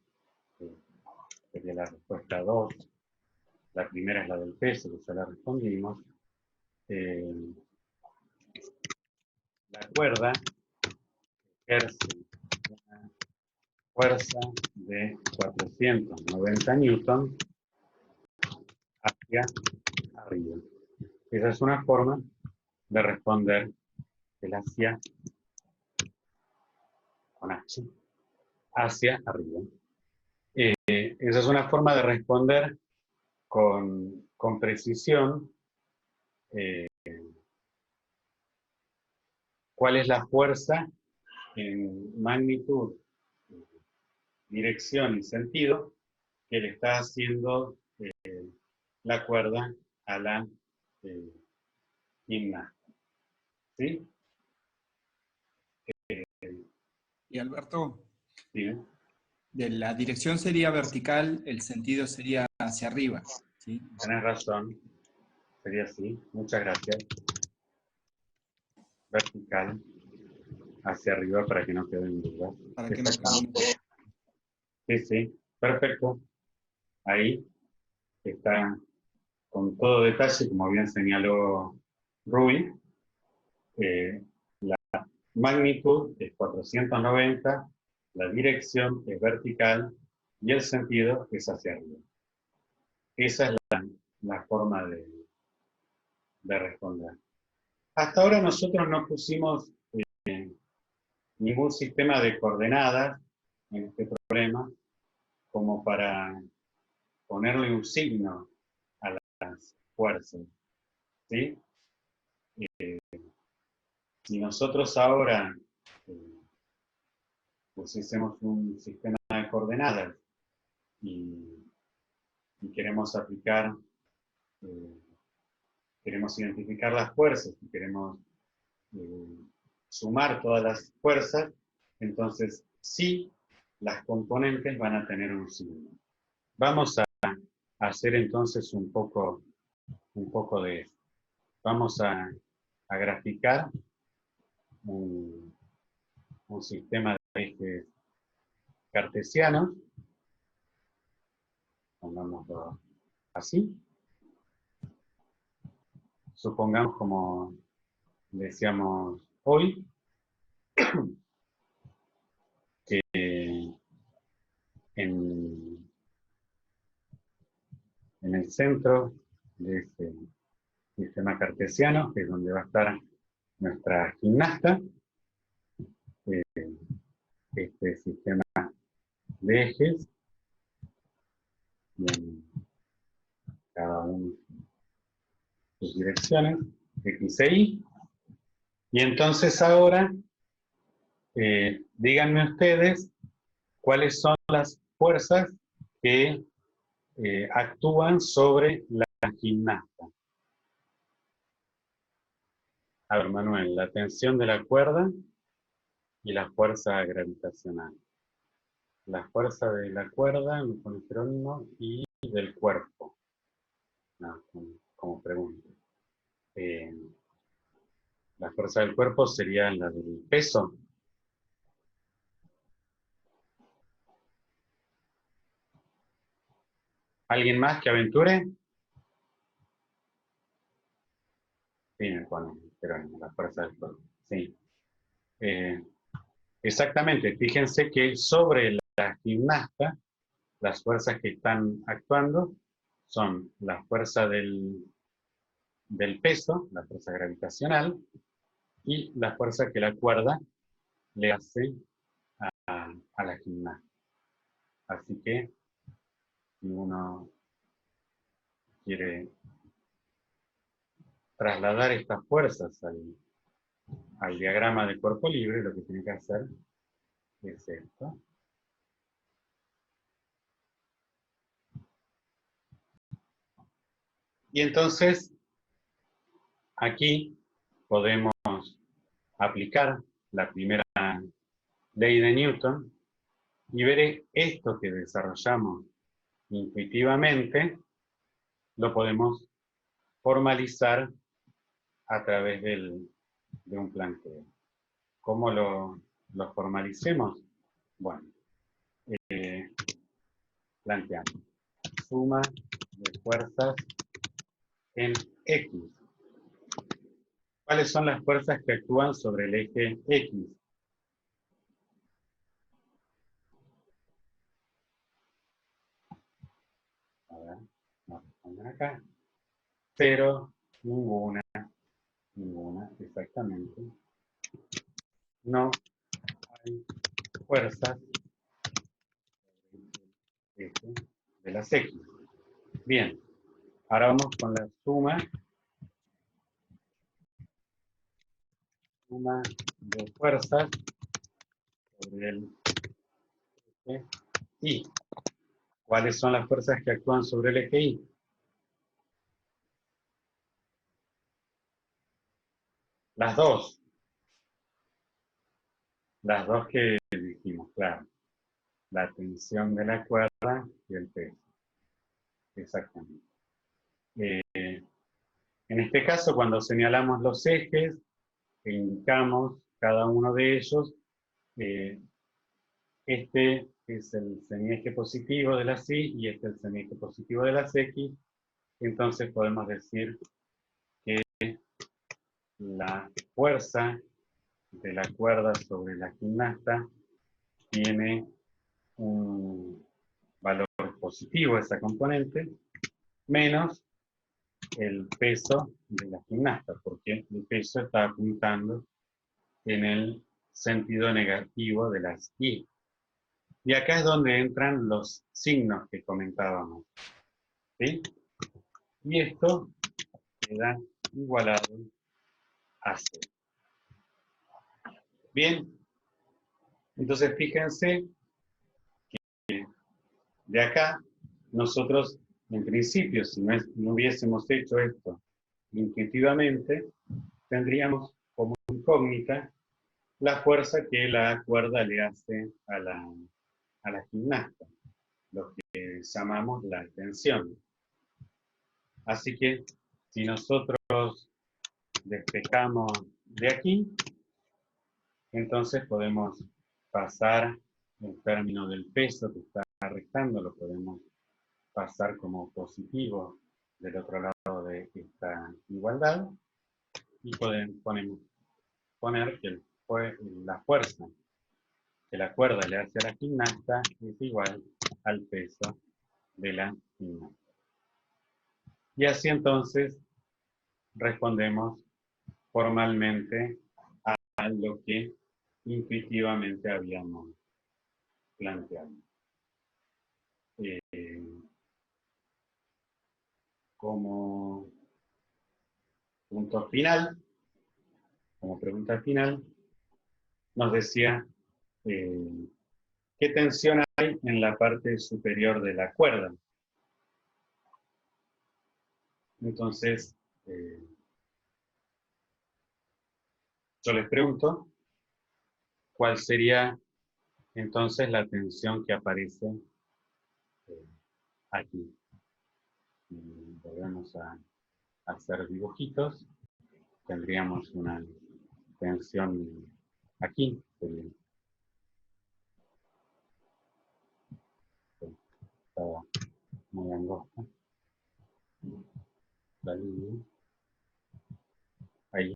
sería la respuesta 2. La primera es la del peso, que ya la respondimos. La cuerda ejerce una fuerza de 490 newton hacia arriba. Esa es una forma de responder el hacia con H, hacia arriba. Esa es una forma de responder con precisión cuál es la fuerza en magnitud, dirección y sentido que le está haciendo la cuerda a la gimnasta. ¿Sí? Y Alberto, ¿Sí? de la dirección sería vertical, el sentido sería hacia arriba, ¿sí? Tienes razón, sería así. Muchas gracias. Vertical hacia arriba para que no queden dudas. Para que no quede. Sí, sí, perfecto. Ahí está con todo detalle, como bien señaló Rui. La magnitud es 490, la dirección es vertical y el sentido es hacia arriba. Esa es la forma de responder. Hasta ahora nosotros no pusimos ningún sistema de coordenadas en este problema como para ponerle un signo a las fuerzas, ¿sí? Si nosotros ahora pusiésemos un sistema de coordenadas y queremos aplicar, queremos identificar las fuerzas y queremos sumar todas las fuerzas, entonces sí, las componentes van a tener un signo. Vamos a hacer entonces un poco de esto. Vamos a graficar un sistema de ejes cartesianos. Pongámoslo así. Supongamos, como decíamos hoy, que en el centro de este sistema cartesiano, que es donde va a estar nuestra gimnasta, este sistema de ejes, y en cada una de sus direcciones, X e Y, Y entonces ahora, díganme ustedes cuáles son las fuerzas que actúan sobre la gimnasta. A ver, Manuel, la tensión de la cuerda y la fuerza gravitacional. La fuerza de la cuerda, con el Jerónimo, y del cuerpo. No, como pregunta. La fuerza del cuerpo sería la del peso. ¿Alguien más que aventure? Sí, me pone Jerónimo, la fuerza del cuerpo. Sí. Exactamente. Fíjense que sobre la gimnasta, las fuerzas que están actuando son la fuerza del peso, la fuerza gravitacional, y la fuerza que la cuerda le hace a la gimnasta. Así que, si uno quiere trasladar estas fuerzas al diagrama de cuerpo libre, lo que tiene que hacer es esto. Y entonces, aquí podemos aplicar la primera ley de Newton y ver esto que desarrollamos intuitivamente, lo podemos formalizar a través de un planteo. ¿Cómo lo formalicemos? Bueno, planteamos suma de fuerzas en X. ¿Cuáles son las fuerzas que actúan sobre el eje X? A ver, vamos a poner acá. Cero, ninguna, exactamente. No hay fuerzas de las X. Bien, ahora vamos con la suma de fuerzas sobre el eje Y. ¿Cuáles son las fuerzas que actúan sobre el eje Y? Las dos. Las dos que dijimos, claro. La tensión de la cuerda y el peso. Exactamente. En este caso, cuando señalamos los ejes e indicamos cada uno de ellos, este es el semieje positivo de las Y y este es el semieje positivo de las X. Entonces podemos decir que la fuerza de la cuerda sobre la gimnasta tiene un valor positivo, esa componente, menos el peso de la gimnasta, porque el peso está apuntando en el sentido negativo de las Y. Y acá es donde entran los signos que comentábamos. ¿Sí? Y esto queda igualado a 0. Bien, entonces fíjense que de acá nosotros, en principio, si no hubiésemos hecho esto intuitivamente, tendríamos como incógnita la fuerza que la cuerda le hace a la gimnasta, lo que llamamos la tensión. Así que si nosotros despejamos de aquí, entonces podemos pasar el término del peso que está restando, lo podemos pasar como positivo del otro lado de esta igualdad y podemos poner que la fuerza que la cuerda le hace a la gimnasta es igual al peso de la gimnasta. Y así entonces respondemos formalmente a lo que intuitivamente habíamos planteado. Como punto final, como pregunta final, nos decía qué tensión hay en la parte superior de la cuerda. Entonces, yo les pregunto, ¿cuál sería entonces la tensión que aparece aquí? Y volvemos a hacer dibujitos. Tendríamos una tensión aquí. Está muy angosta. La línea. Ahí.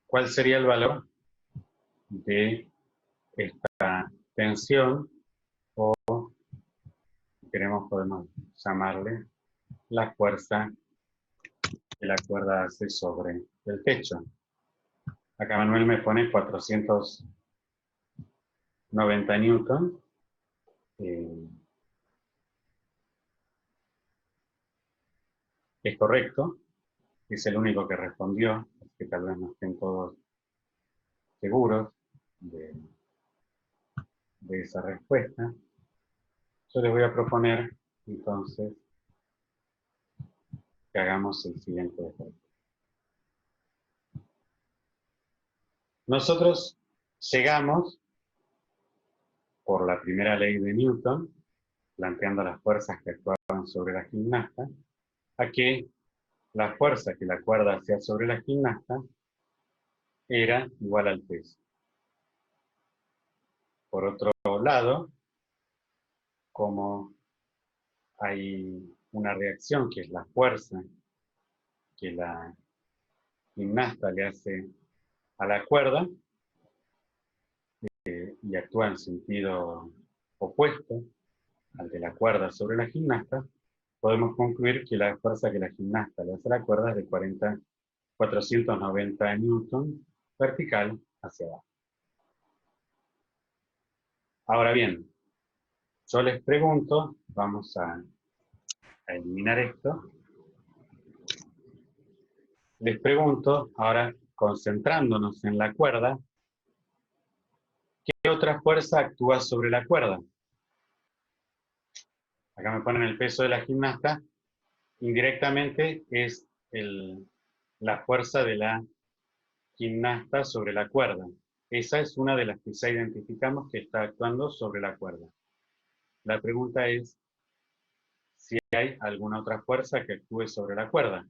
¿Cuál sería el valor de esta tensión? O, si queremos, podemos llamarle la fuerza que la cuerda hace sobre el techo. Acá Manuel me pone 490 newton. Es correcto, es el único que respondió, es que tal vez no estén todos seguros de esa respuesta. Yo les voy a proponer, entonces, que hagamos el siguiente ejercicio. Nosotros llegamos, por la primera ley de Newton, planteando las fuerzas que actuaban sobre la gimnasta, a que la fuerza que la cuerda hacía sobre la gimnasta era igual al peso. Por otro lado, como hay una reacción que es la fuerza que la gimnasta le hace a la cuerda y actúa en sentido opuesto al de la cuerda sobre la gimnasta, podemos concluir que la fuerza que la gimnasta le hace a la cuerda es de 490 newton vertical hacia abajo. Ahora bien, yo les pregunto, vamos a eliminar esto. Les pregunto, ahora concentrándonos en la cuerda, ¿qué otra fuerza actúa sobre la cuerda? Acá me ponen el peso de la gimnasta. Indirectamente es la fuerza de la gimnasta sobre la cuerda. Esa es una de las que ya identificamos que está actuando sobre la cuerda. La pregunta es si hay alguna otra fuerza que actúe sobre la cuerda.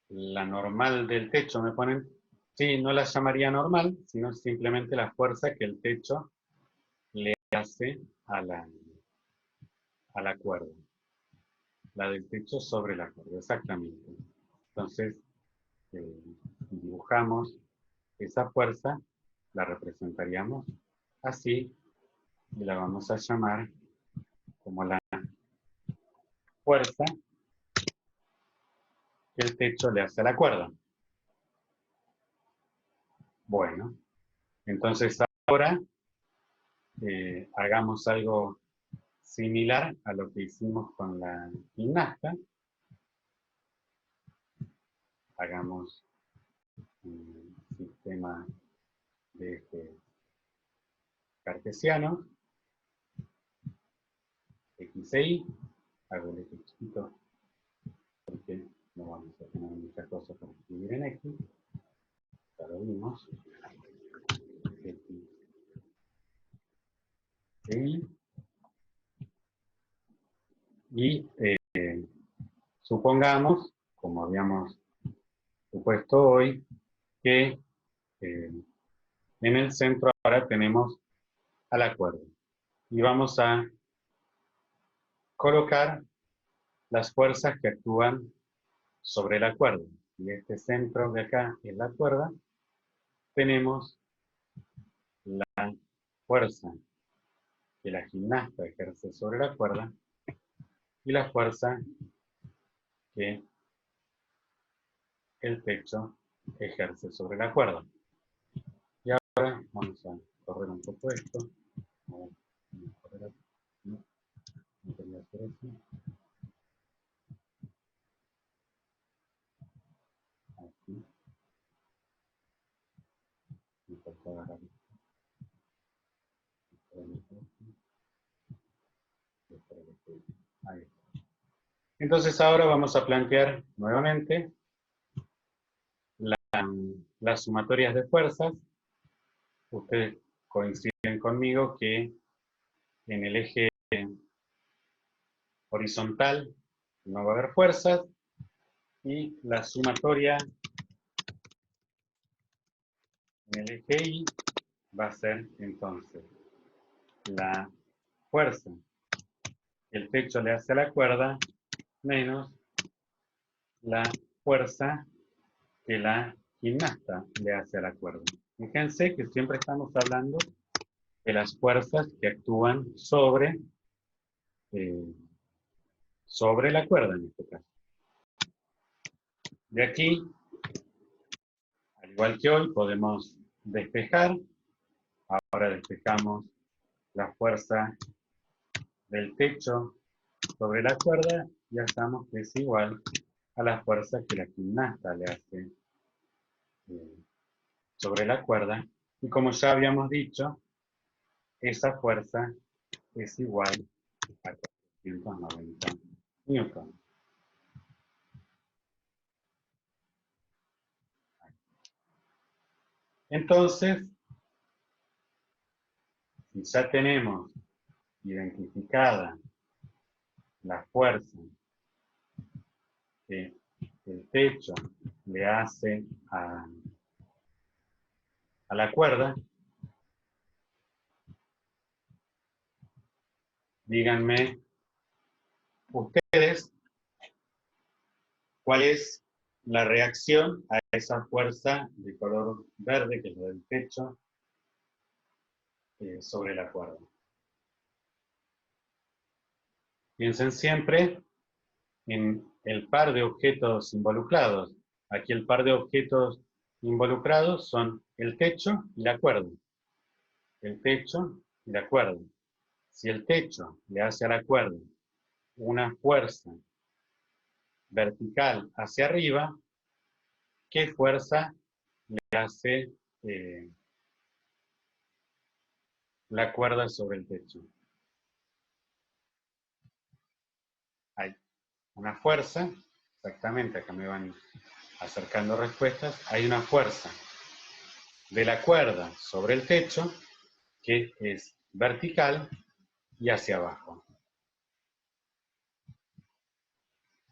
La normal del techo, me ponen, sí, no la llamaría normal, sino simplemente la fuerza que el techo le hace a la cuerda. La del techo sobre la cuerda, exactamente. Entonces, dibujamos esa fuerza, la representaríamos así, y la vamos a llamar como la fuerza que el techo le hace a la cuerda. Bueno, entonces ahora hagamos algo similar a lo que hicimos con la gimnasta. Hagamos un sistema de eje cartesiano, X e Y, hago el eje chiquito porque no vamos a tener muchas cosas para escribir en X, ya lo vimos, X e Y, y supongamos, como habíamos supuesto hoy, que en el centro ahora tenemos a la cuerda. Y vamos a colocar las fuerzas que actúan sobre la cuerda. Y este centro de acá es la cuerda. Tenemos la fuerza que la gimnasta ejerce sobre la cuerda y la fuerza que el techo ejerce sobre la cuerda. Y ahora vamos a correr un poco esto. No quería hacer eso. Entonces ahora vamos a plantear nuevamente las sumatorias de fuerzas. Ustedes coinciden conmigo que en el eje horizontal no va a haber fuerzas y la sumatoria en el eje Y va a ser entonces la fuerza que el techo le hace a la cuerda menos la fuerza que la gimnasta le hace a la cuerda. Fíjense que siempre estamos hablando de las fuerzas que actúan sobre la cuerda en este caso. De aquí, al igual que hoy, podemos despejar. Ahora despejamos la fuerza del techo sobre la cuerda, ya sabemos que es igual a la fuerza que la gimnasta le hace sobre la cuerda. Y como ya habíamos dicho, esa fuerza es igual a 490 newton. Entonces, si ya tenemos identificada la fuerza que el techo le hace a la cuerda, díganme ustedes cuál es la reacción a esa fuerza de color verde, que es la del techo, sobre la cuerda. Piensen siempre en el par de objetos involucrados. Aquí el par de objetos involucrados son el techo y la cuerda. El techo y la cuerda. Si el techo le hace a la cuerda una fuerza vertical hacia arriba, ¿qué fuerza le hace la cuerda sobre el techo? Hay una fuerza, exactamente, acá me van acercando respuestas, hay una fuerza de la cuerda sobre el techo que es vertical y hacia abajo.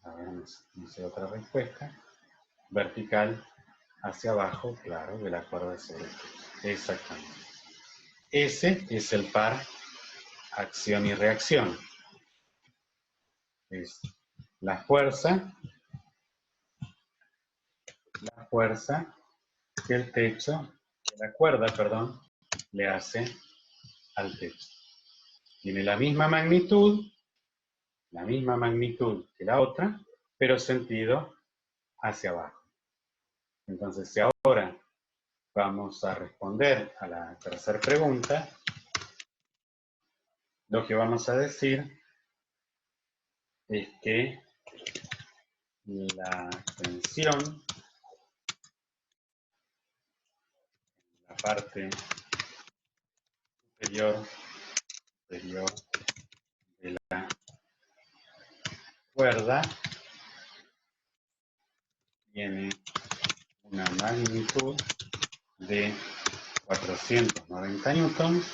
A ver, no sé otra respuesta. Vertical hacia abajo, claro, de la cuerda sobre el techo. Exactamente. Ese es el par acción y reacción. Es la fuerza que el techo, que la cuerda, perdón, le hace al techo. Tiene la misma magnitud que la otra, pero sentido hacia abajo. Entonces, si ahora vamos a responder a la tercera pregunta, lo que vamos a decir es que la tensión, la parte superior de la cuerda, tiene una magnitud de 490 newtons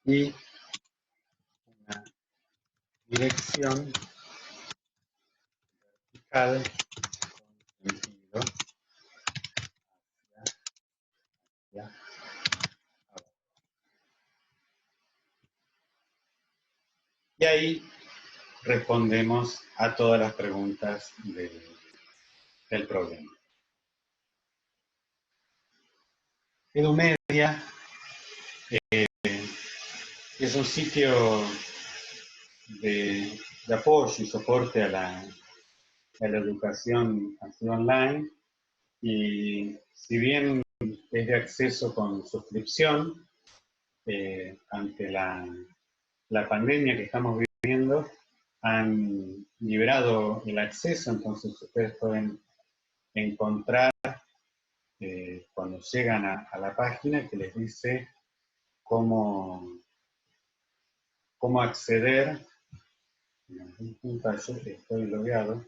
y una dirección vertical con sentido hacia abajo. Y ahí respondemos a todas las preguntas del problema. Edumedia es un sitio de apoyo y soporte a la educación así online, y si bien es de acceso con suscripción, ante la pandemia que estamos viviendo, han liberado el acceso, entonces ustedes pueden encontrar cuando llegan a la página que les dice cómo acceder en algún punto estoy logueado,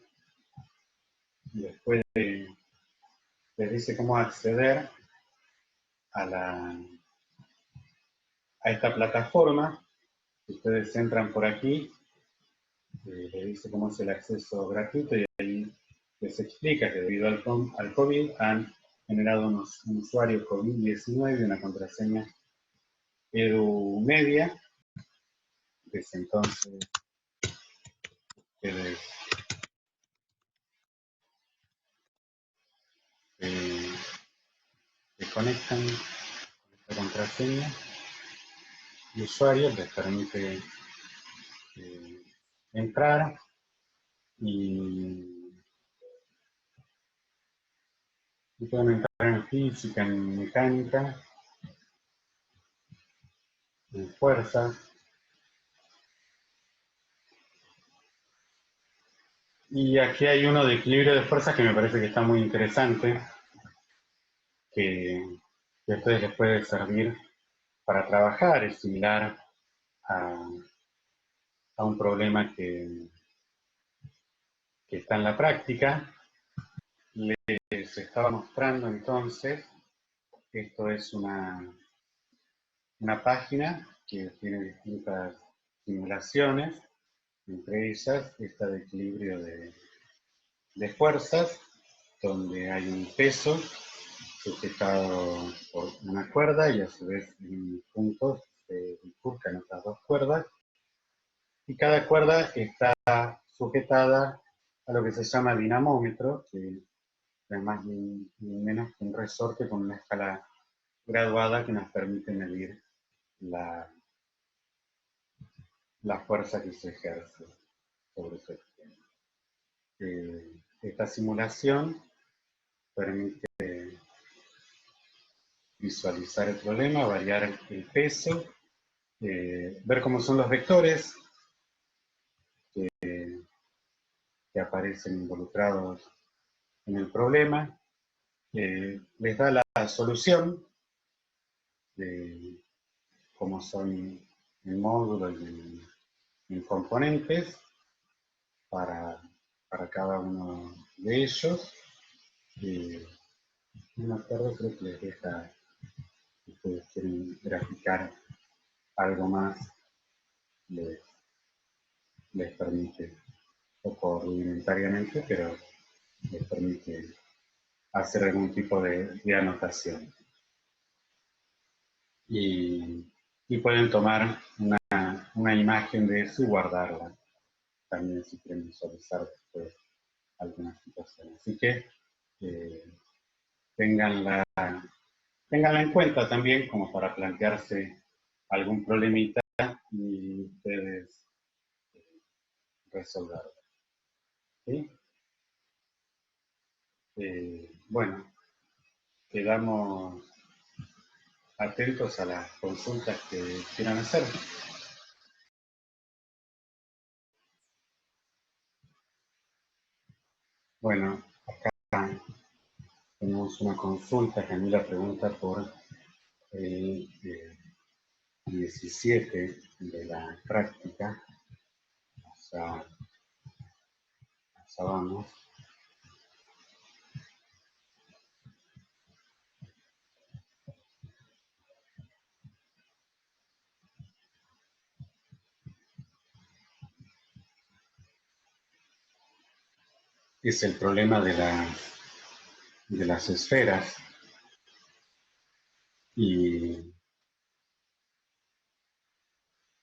y después les dice cómo acceder a esta plataforma. Si ustedes entran por aquí, les dice cómo es el acceso gratuito, y ahí les explica que debido al COVID han generado un usuario COVID-19 y una contraseña EduMedia. Desde entonces ustedes se conectan con esta contraseña de usuario, les permite entrar y pueden entrar en física, en mecánica, en fuerza. Y aquí hay uno de equilibrio de fuerzas que me parece que está muy interesante, que a ustedes les puede servir para trabajar. Es similar a un problema que está en la práctica. Les estaba mostrando entonces, esto es una página que tiene distintas simulaciones, entre ellas esta de equilibrio de fuerzas, donde hay un peso sujetado por una cuerda y a su vez en puntos se bifurcan otras dos cuerdas, y cada cuerda está sujetada a lo que se llama dinamómetro, que es más ni menos que un resorte con una escala graduada que nos permite medir la fuerza que se ejerce sobre su extremo. Esta simulación permite visualizar el problema, variar el peso, ver cómo son los vectores que aparecen involucrados en el problema, les da la solución de cómo son el módulo y en componentes para cada uno de ellos. Más tarde creo que les deja, si ustedes quieren graficar algo más, les permite, un poco rudimentariamente, pero les permite hacer algún tipo de anotación. Y pueden tomar una imagen de eso y guardarla, también si quieren visualizar después algunas situaciones. Así que tenganla en cuenta también como para plantearse algún problemita y ustedes resolverlo. ¿Sí? Bueno, quedamos atentos a las consultas que quieran hacer. Bueno, acá tenemos una consulta. Camila pregunta por el 17 de la práctica. Allá vamos. Es el problema de las esferas. Y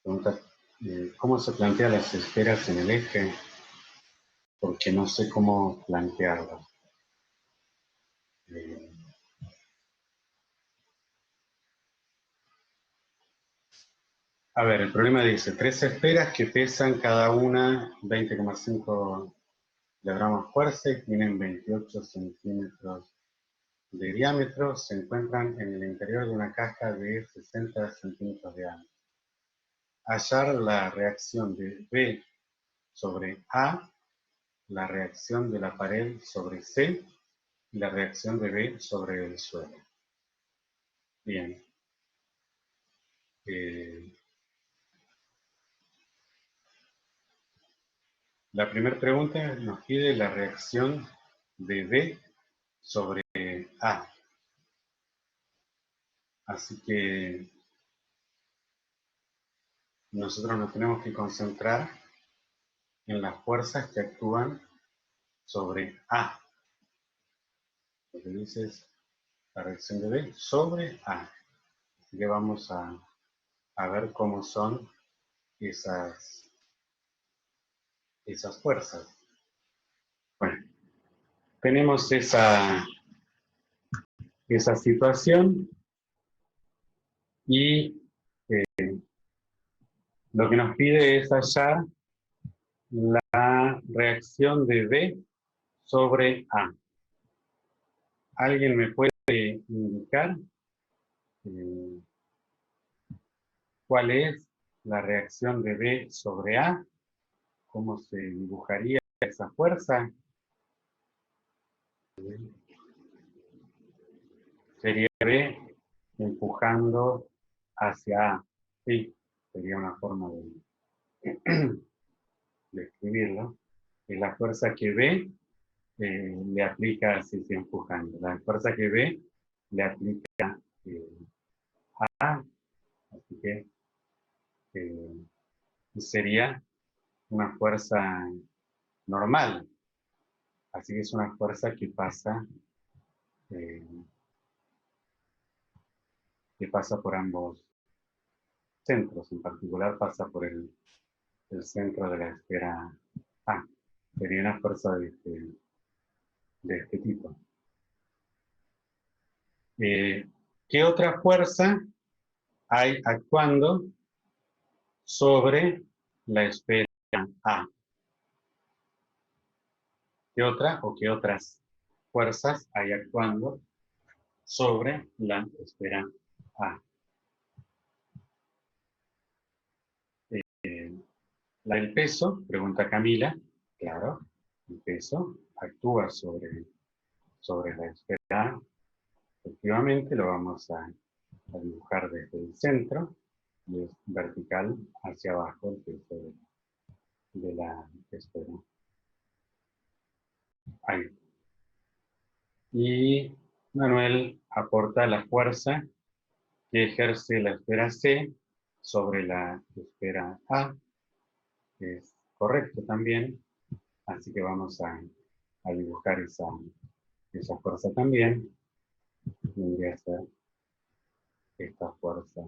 pregunta, ¿cómo se plantea las esferas en el eje? Porque no sé cómo plantearlas. A ver, el problema dice, 3 esferas que pesan cada una 20,5 kilogramos fuerza y tienen 28 centímetros de diámetro, se encuentran en el interior de una caja de 60 centímetros de diámetro. Hallar la reacción de B sobre A, la reacción de la pared sobre C y la reacción de B sobre el suelo. Bien. La primera pregunta nos pide la reacción de B sobre A. Así que nosotros nos tenemos que concentrar en las fuerzas que actúan sobre A. Lo que dice es la reacción de B sobre A. Así que vamos a ver cómo son esas fuerzas. Bueno, tenemos esa situación y lo que nos pide es hallar la reacción de B sobre A. ¿Alguien me puede indicar cuál es la reacción de B sobre A? ¿Cómo se dibujaría esa fuerza? Sería B empujando hacia A. Sí, sería una forma de escribirlo. Es la fuerza que B le aplica, así se empujando. La fuerza que B le aplica A, así que sería una fuerza normal. Así que es una fuerza que pasa por ambos centros. En particular pasa por el centro de la esfera A. Sería una fuerza de este tipo. ¿Qué otra fuerza hay actuando sobre la esfera A? ¿Qué otra o qué otras fuerzas hay actuando sobre la esfera A? La del peso, pregunta Camila. Claro, el peso actúa sobre la esfera A. Efectivamente, lo vamos a dibujar desde el centro y es vertical hacia abajo el peso de la esfera. Ahí. Y Manuel aporta la fuerza que ejerce la esfera C sobre la esfera A. Es correcto también, así que vamos a dibujar esa fuerza también. Tendría que ser esta fuerza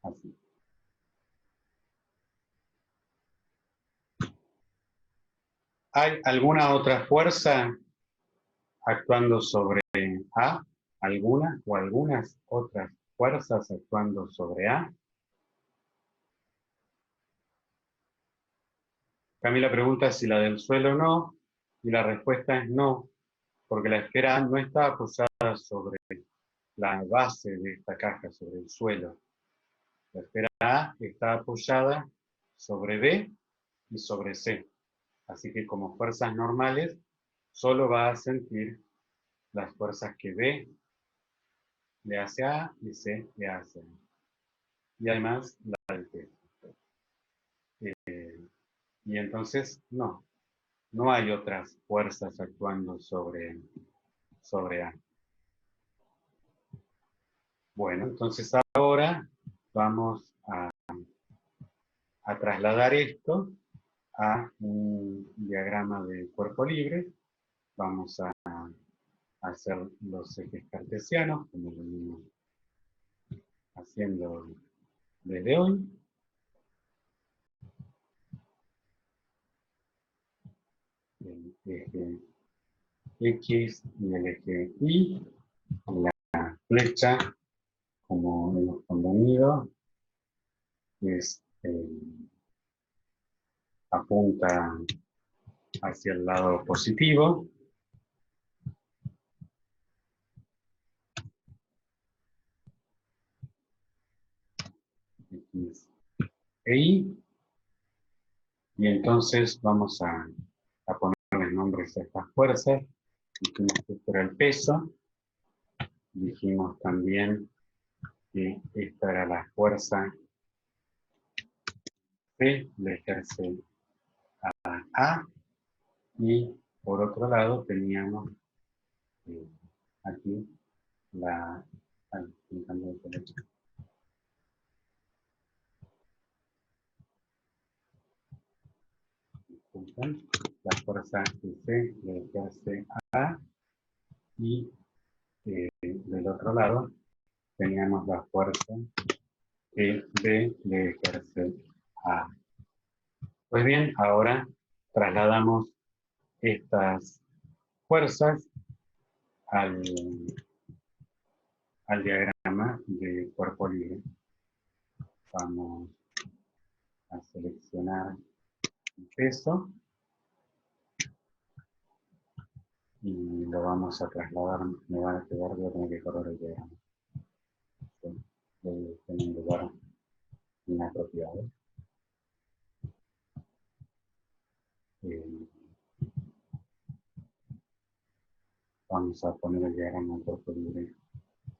así. ¿Hay alguna otra fuerza actuando sobre A? ¿Alguna o algunas otras fuerzas actuando sobre A? Camila pregunta si la del suelo no, y la respuesta es no, porque la esfera A no está apoyada sobre la base de esta caja, sobre el suelo. La esfera A está apoyada sobre B y sobre C. Así que como fuerzas normales, solo va a sentir las fuerzas que B le hace a A y C le hace a A. Y además la del peso. Y entonces, no hay otras fuerzas actuando sobre A. Bueno, entonces ahora vamos a trasladar esto a un diagrama de cuerpo libre. Vamos a hacer los ejes cartesianos, como lo venimos haciendo desde hoy. El eje X y el eje Y. La flecha, como hemos convenido, apunta hacia el lado positivo. X e Y. Y entonces vamos a ponerle nombres a estas fuerzas. Dijimos que esto era el peso. Dijimos también que esta era la fuerza que le ejerce a A, y por otro lado teníamos aquí la... la fuerza que C le ejerce a A, y del otro lado teníamos la fuerza que B le ejerce a A. Pues bien, ahora trasladamos estas fuerzas al diagrama de cuerpo libre. Vamos a seleccionar el peso y lo vamos a trasladar. Me van a quedar, voy a tener que correr el diagrama. Debe tener un lugar inapropiado. Vamos a poner el diagrama de cuerpo libre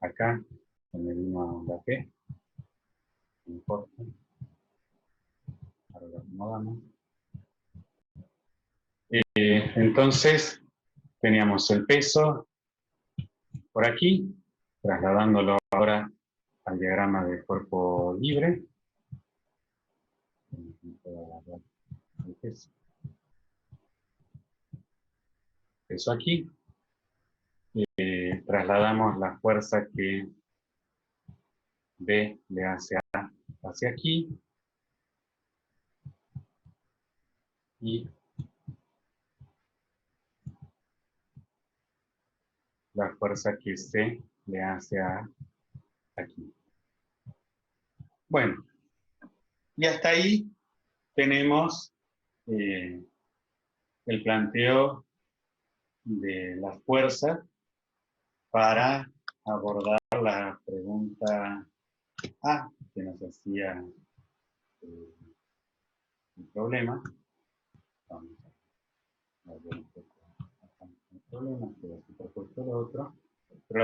acá, en el mismo la P. No importa. Ahora lo acomodamos. Entonces, teníamos el peso por aquí, trasladándolo ahora al diagrama de cuerpo libre. El peso aquí. Trasladamos la fuerza que B le hace A hacia aquí. Y la fuerza que C le hace a aquí. Bueno, y hasta ahí tenemos el planteo de las fuerzas para abordar la pregunta A que nos hacía el problema. Vamos a ver un poco el problema, que ha superpuesto lo otro. Pero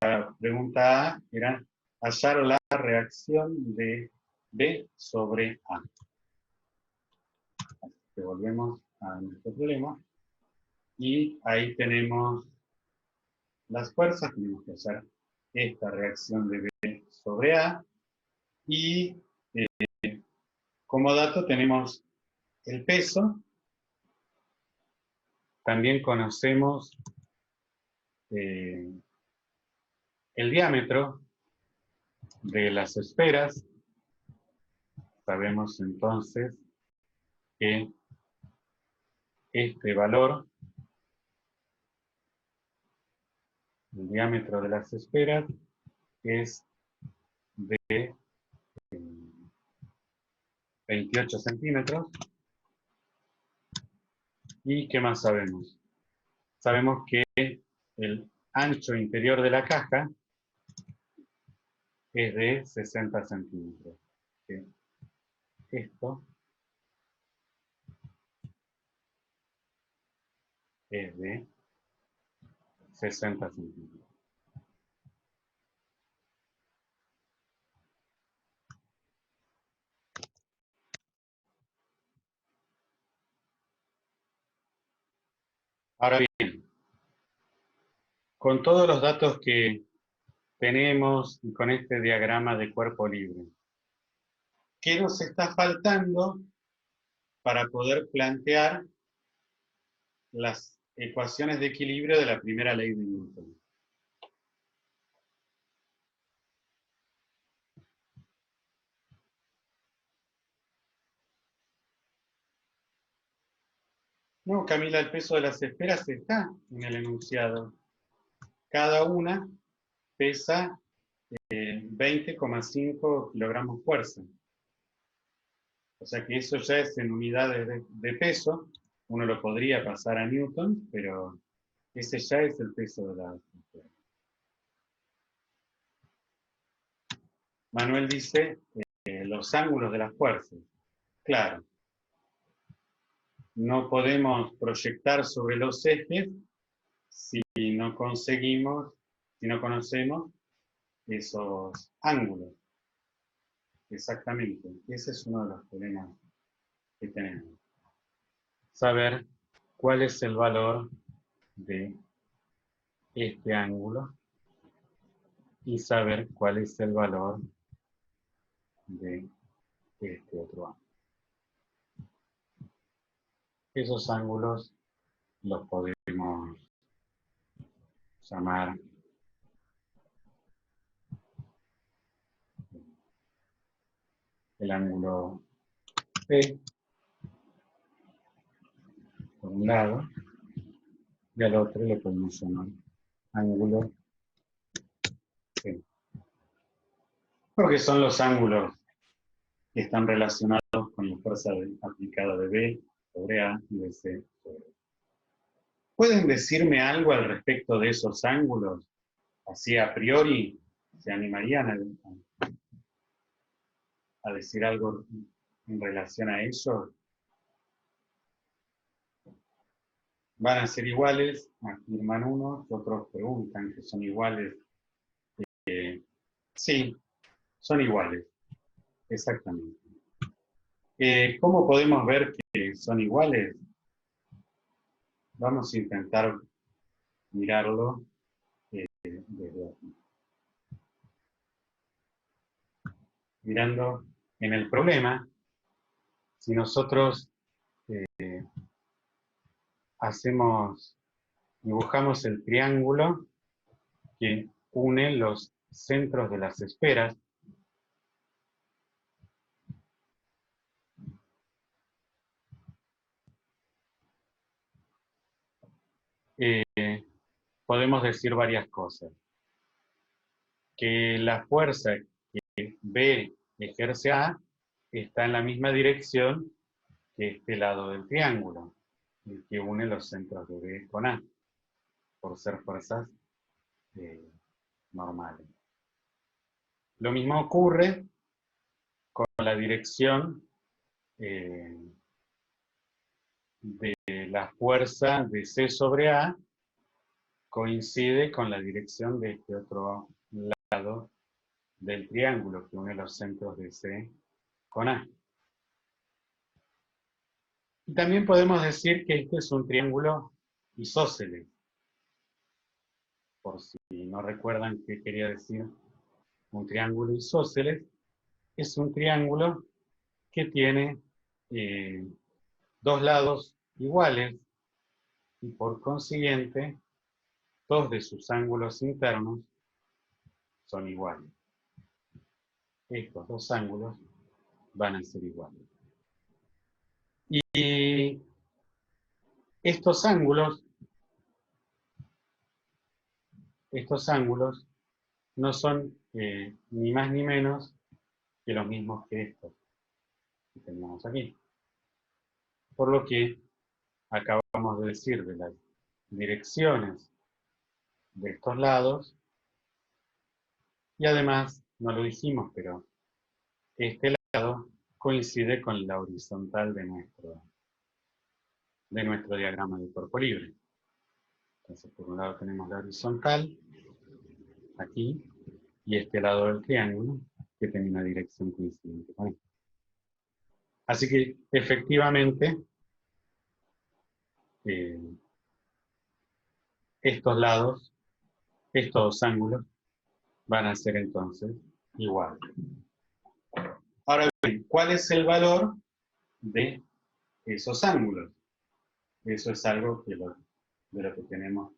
la pregunta A era hallar la reacción de B sobre A. Así que volvemos a nuestro problema. Y ahí tenemos las fuerzas. Tenemos que hacer esta reacción de B sobre A. Y como dato tenemos el peso. También conocemos el diámetro de las esferas. Sabemos entonces que este valor, el diámetro de las esferas, es de 28 centímetros. ¿Y qué más sabemos? Sabemos que el ancho interior de la caja es de 60 centímetros. Que esto es de 60 centímetros. Ahora bien, con todos los datos que tenemos y con este diagrama de cuerpo libre, ¿qué nos está faltando para poder plantear las ecuaciones de equilibrio de la primera ley de Newton? No, Camila, el peso de las esferas está en el enunciado. Cada una pesa 20,5 kilogramos fuerza. O sea que eso ya es en unidades de peso. Uno lo podría pasar a Newton, pero ese ya es el peso de la esfera. Manuel dice los ángulos de las fuerzas. Claro. No podemos proyectar sobre los ejes si no conseguimos, si no conocemos esos ángulos. Exactamente. Ese es uno de los problemas que tenemos. saber cuál es el valor de este ángulo y saber cuál es el valor de este otro ángulo. Esos ángulos los podemos llamar el ángulo P por un lado y al otro le podemos llamar ángulo C. Porque son los ángulos que están relacionados con la fuerza aplicada de B sobre A y de C sobre A. ¿Pueden decirme algo al respecto de esos ángulos? Así a priori, ¿se animarían a decir algo en relación a eso? ¿Van a ser iguales? Afirman unos, otros preguntan que son iguales. Sí, son iguales, exactamente. ¿Cómo podemos ver que son iguales? Vamos a intentar mirarlo desde aquí. Mirando en el problema, si nosotros dibujamos el triángulo que une los centros de las esferas, podemos decir varias cosas. Que la fuerza que B ejerce A está en la misma dirección que este lado del triángulo, el que une los centros de B con A, por ser fuerzas normales. Lo mismo ocurre con la dirección de la fuerza de C sobre A, coincide con la dirección de este otro lado del triángulo que une los centros de C con A. Y también podemos decir que este es un triángulo isósceles. Por si no recuerdan qué quería decir un triángulo isósceles, es un triángulo que tiene dos lados iguales y por consiguiente dos de sus ángulos internos son iguales. Estos dos ángulos van a ser iguales. Y estos ángulos no son ni más ni menos que los mismos que estos que tenemos aquí. Por lo que acabamos de decir de las direcciones de estos lados, y además, no lo dijimos, pero este lado coincide con la horizontal de nuestro diagrama de cuerpo libre. Entonces, por un lado tenemos la horizontal, aquí, y este lado del triángulo, que tiene una dirección coincidente con esta. Así que, efectivamente, estos lados, estos dos ángulos, van a ser entonces iguales. Ahora bien, ¿cuál es el valor de esos ángulos? Eso es algo de lo que tenemos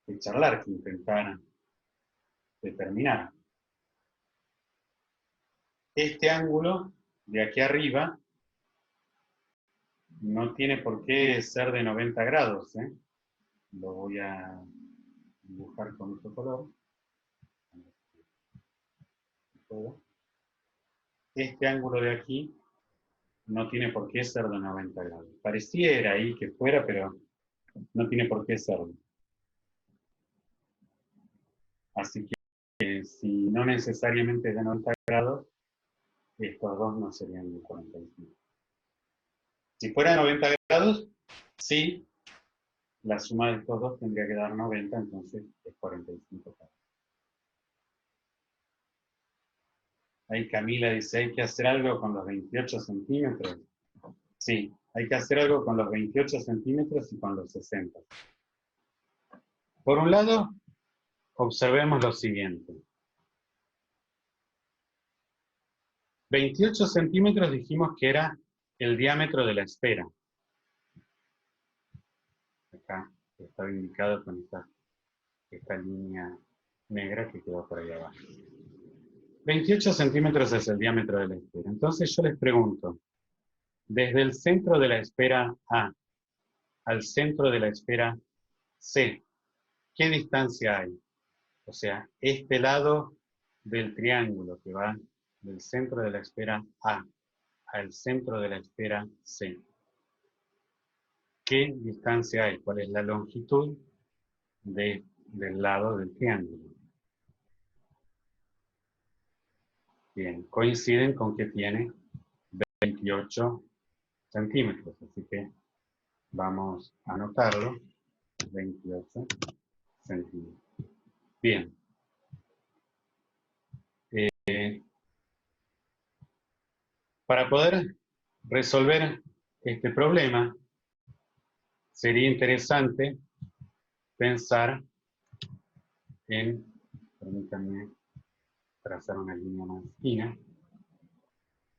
que charlar, que intentar determinar. Este ángulo de aquí arriba no tiene por qué ser de 90 grados. Lo voy a dibujar con otro color. Este ángulo de aquí no tiene por qué ser de 90 grados. Pareciera ahí que fuera, pero no tiene por qué serlo. Así que si no necesariamente es de 90 grados, estos dos no serían de 45. Si fuera 90 grados, sí, la suma de estos dos tendría que dar 90, entonces es 45 grados. Ahí Camila dice, hay que hacer algo con los 28 centímetros. Sí, hay que hacer algo con los 28 centímetros y con los 60. Por un lado, observemos lo siguiente. 28 centímetros dijimos que era el diámetro de la esfera. Acá está indicado con esta línea negra que quedó por ahí abajo. 28 centímetros es el diámetro de la esfera. Entonces yo les pregunto, desde el centro de la esfera A al centro de la esfera C, ¿qué distancia hay? O sea, este lado del triángulo que va del centro de la esfera A al centro de la esfera C. ¿Qué distancia hay? ¿Cuál es la longitud del lado del triángulo? Bien, coinciden con que tiene 28 centímetros, así que vamos a anotarlo, 28 centímetros. Bien. Para poder resolver este problema, sería interesante pensar en, permítanme trazar una línea más fina,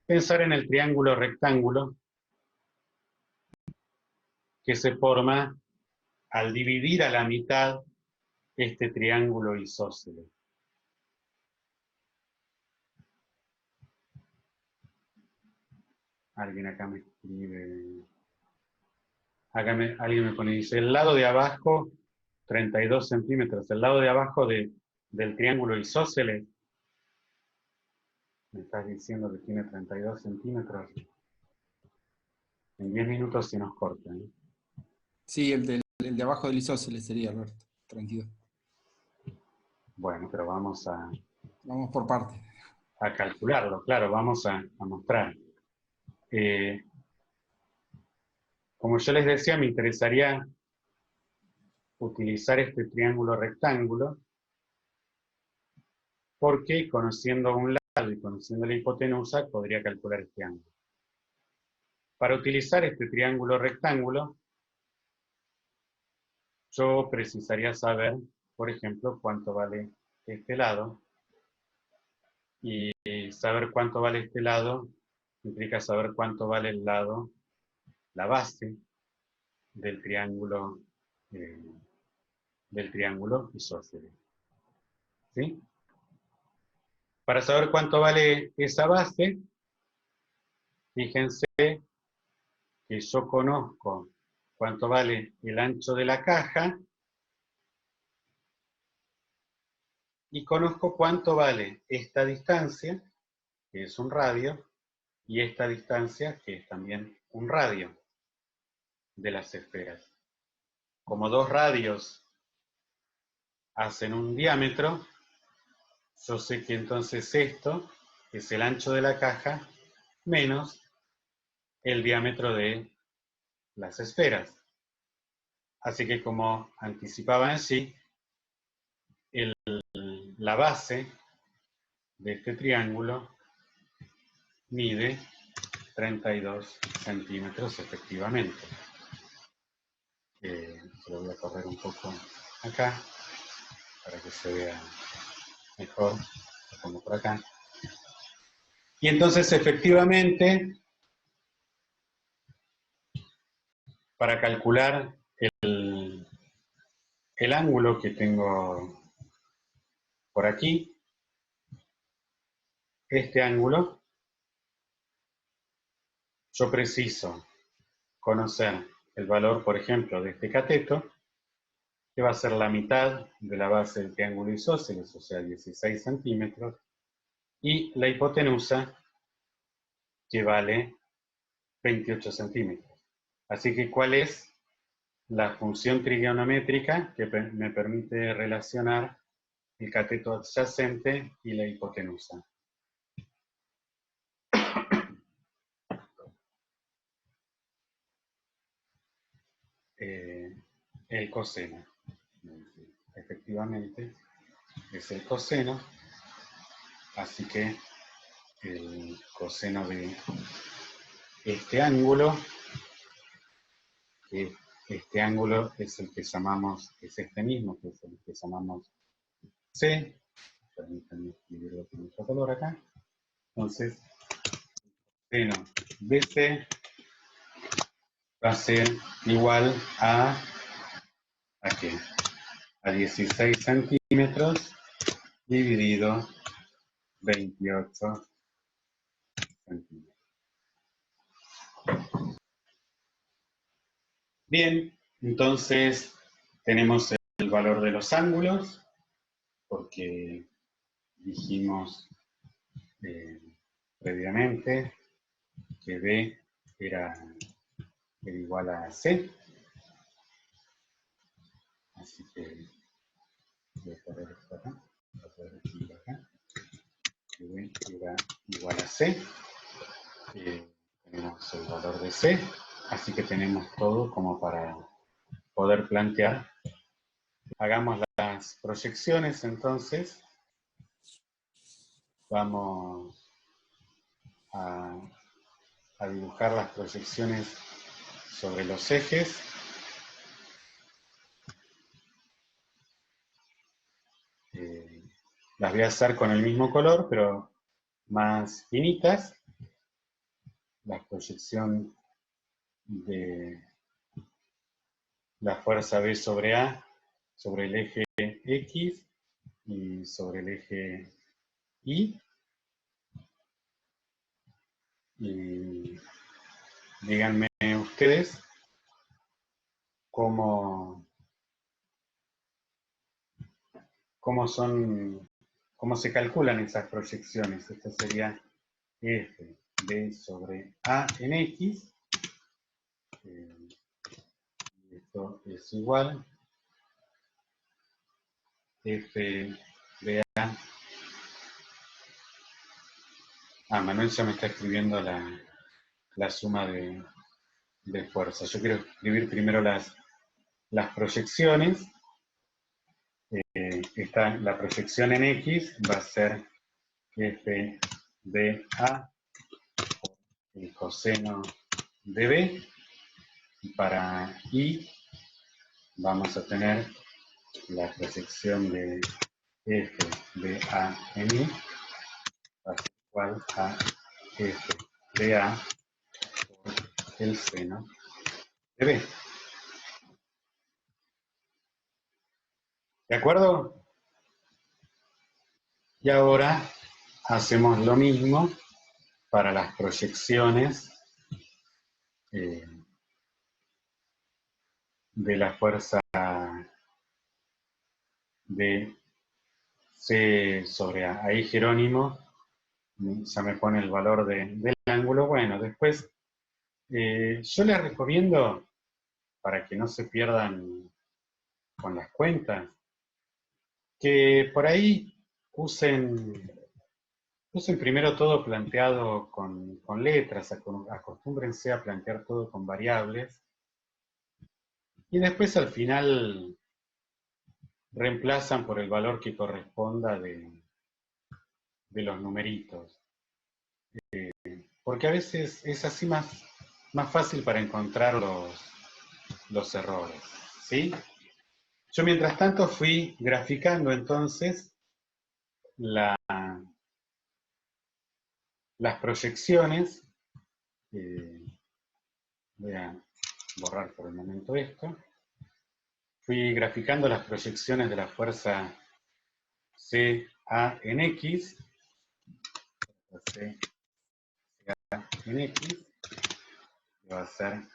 pensar en el triángulo rectángulo que se forma al dividir a la mitad este triángulo isósceles. Alguien acá me escribe, alguien me pone, dice, el lado de abajo 32 centímetros, el lado de abajo del triángulo isósceles. Me estás diciendo que tiene 32 centímetros. En 10 minutos se nos corta, ¿eh? Sí, el de abajo del isósceles sería, Alberto, 32. Bueno, pero vamos Vamos por parte. a calcularlo, claro, vamos a mostrar. Como yo les decía, me interesaría utilizar este triángulo rectángulo porque conociendo un lado y conociendo la hipotenusa podría calcular este ángulo. Para utilizar este triángulo rectángulo, yo precisaría saber, por ejemplo, cuánto vale este lado. Y saber cuánto vale este lado implica saber cuánto vale el lado, la base del triángulo isósceles. ¿Sí? Para saber cuánto vale esa base, fíjense que yo conozco cuánto vale el ancho de la caja y conozco cuánto vale esta distancia, que es un radio, y esta distancia, que es también un radio de las esferas. Como dos radios hacen un diámetro, yo sé que entonces esto es el ancho de la caja menos el diámetro de las esferas. Así que como anticipaba en sí, la base de este triángulo mide 32 centímetros efectivamente. Lo voy a correr un poco acá para que se vea mejor. Lo pongo por acá. Y entonces efectivamente, para calcular el ángulo que tengo por aquí, este ángulo, yo preciso conocer el valor, por ejemplo, de este cateto, que va a ser la mitad de la base del triángulo isósceles, o sea, 16 centímetros, y la hipotenusa, que vale 28 centímetros. Así que, ¿cuál es la función trigonométrica que me permite relacionar el cateto adyacente y la hipotenusa? El coseno. Efectivamente, es el coseno, así que el coseno de este ángulo este ángulo es el que llamamos, es este mismo, que es el que llamamos C. Permítanme escribirlo con otro color acá. Entonces, seno BC va a ser igual ¿a qué? A 16 centímetros dividido 28 centímetros. Bien, entonces tenemos el valor de los ángulos, porque dijimos previamente que B era igual a C. Así que voy a poner esto acá, voy a poner esto acá. Que B era igual a C. Tenemos el valor de C, así que tenemos todo como para poder plantear. Hagamos las proyecciones entonces. Vamos a dibujar las proyecciones sobre los ejes. Las voy a hacer con el mismo color, pero más finitas. La proyección de la fuerza B sobre A, sobre el eje X y sobre el eje Y. Y díganme ustedes cómo se calculan esas proyecciones. Esto sería F B sobre A en X. Esto es igual F de A. Manuel ya me está escribiendo la suma de fuerza. Yo quiero escribir primero las proyecciones. La proyección en X va a ser F de A por el coseno de B. Y para Y vamos a tener la proyección de F de A en Y va a ser igual a F de A por el seno de B. ¿De acuerdo? Y ahora hacemos lo mismo para las proyecciones de la fuerza de C sobre A. Ahí Jerónimo ya me pone el valor del ángulo. Bueno, después yo les recomiendo, para que no se pierdan con las cuentas, que por ahí usen primero todo planteado con letras, acostúmbrense a plantear todo con variables, y después al final reemplazan por el valor que corresponda de los numeritos. Porque a veces es así más fácil para encontrar los errores, ¿sí? Yo mientras tanto fui graficando entonces las proyecciones. Voy a borrar por el momento esto. Fui graficando las proyecciones de la fuerza CA en X. CA en X. Que va a ser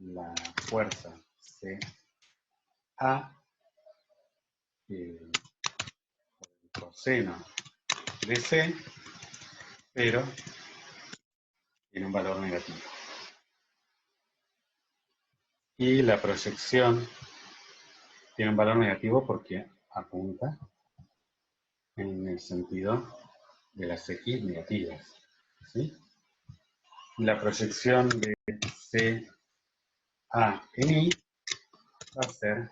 la fuerza CA por el coseno de C, pero tiene un valor negativo. Y la proyección tiene un valor negativo porque apunta en el sentido de las X negativas, ¿sí? La proyección de CA en Y va a ser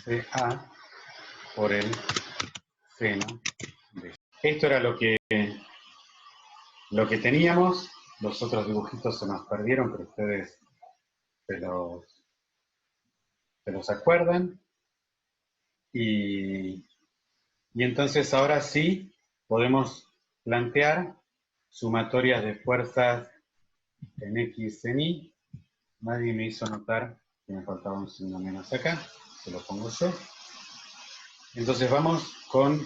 CA por el seno de. Esto era lo que lo que teníamos, los otros dibujitos se nos perdieron, pero ustedes se los acuerdan. Y entonces ahora sí podemos plantear sumatorias de fuerzas en X, en Y. Nadie me hizo notar que me faltaba un signo menos acá, se lo pongo yo. Entonces vamos con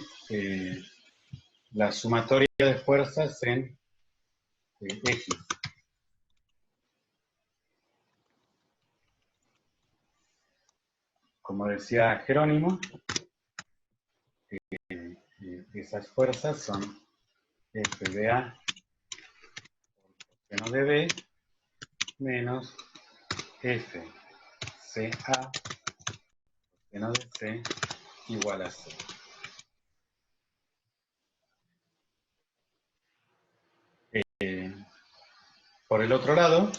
la sumatoria de fuerzas en X. Como decía Jerónimo, esas fuerzas son F de A por seno de B menos F CA por seno de C igual a C. Por el otro lado,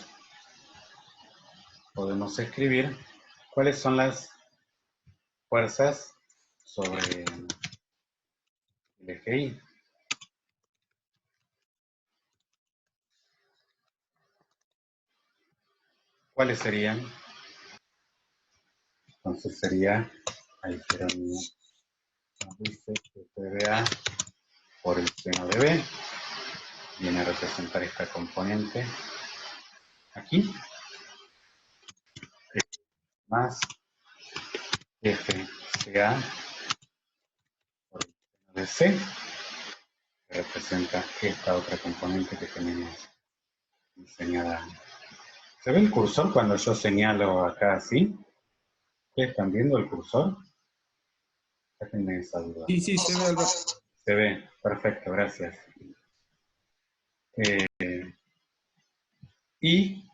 podemos escribir cuáles son las fuerzas sobre el eje Y. ¿Cuáles serían? Entonces sería, ahí Jerónimo nos dice F de A por el seno de B, viene a representar esta componente aquí, más FCA por el seno de C, que representa esta otra componente que tenemos diseñada. ¿Se ve el cursor cuando yo señalo acá así? ¿Ustedes están viendo el cursor? Déjenme esa duda. Sí, sí, se ve, Alberto. Se ve, perfecto, gracias. Y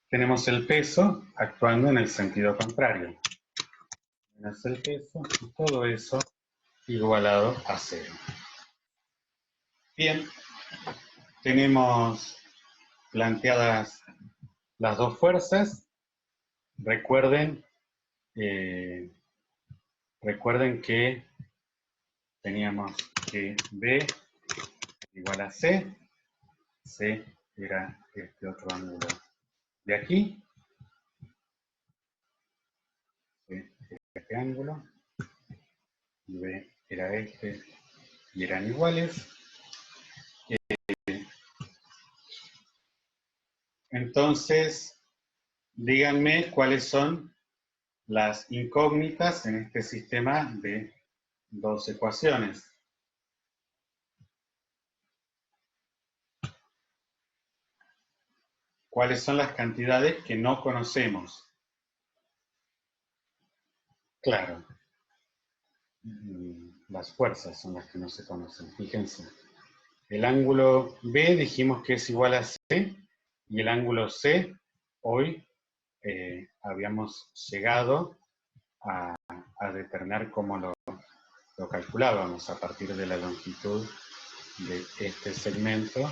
tenemos el peso actuando en el sentido contrario. Menos el peso y todo eso igualado a 0. Bien, tenemos planteadas las dos fuerzas. Recuerden que teníamos que B igual a C. C era este otro ángulo de aquí. C era este ángulo. Y B era este. Y eran iguales. Entonces, díganme cuáles son las incógnitas en este sistema de dos ecuaciones. ¿Cuáles son las cantidades que no conocemos? Claro, las fuerzas son las que no se conocen. Fíjense, el ángulo B dijimos que es igual a C, y el ángulo C, hoy habíamos llegado a determinar cómo lo calculábamos a partir de la longitud de este segmento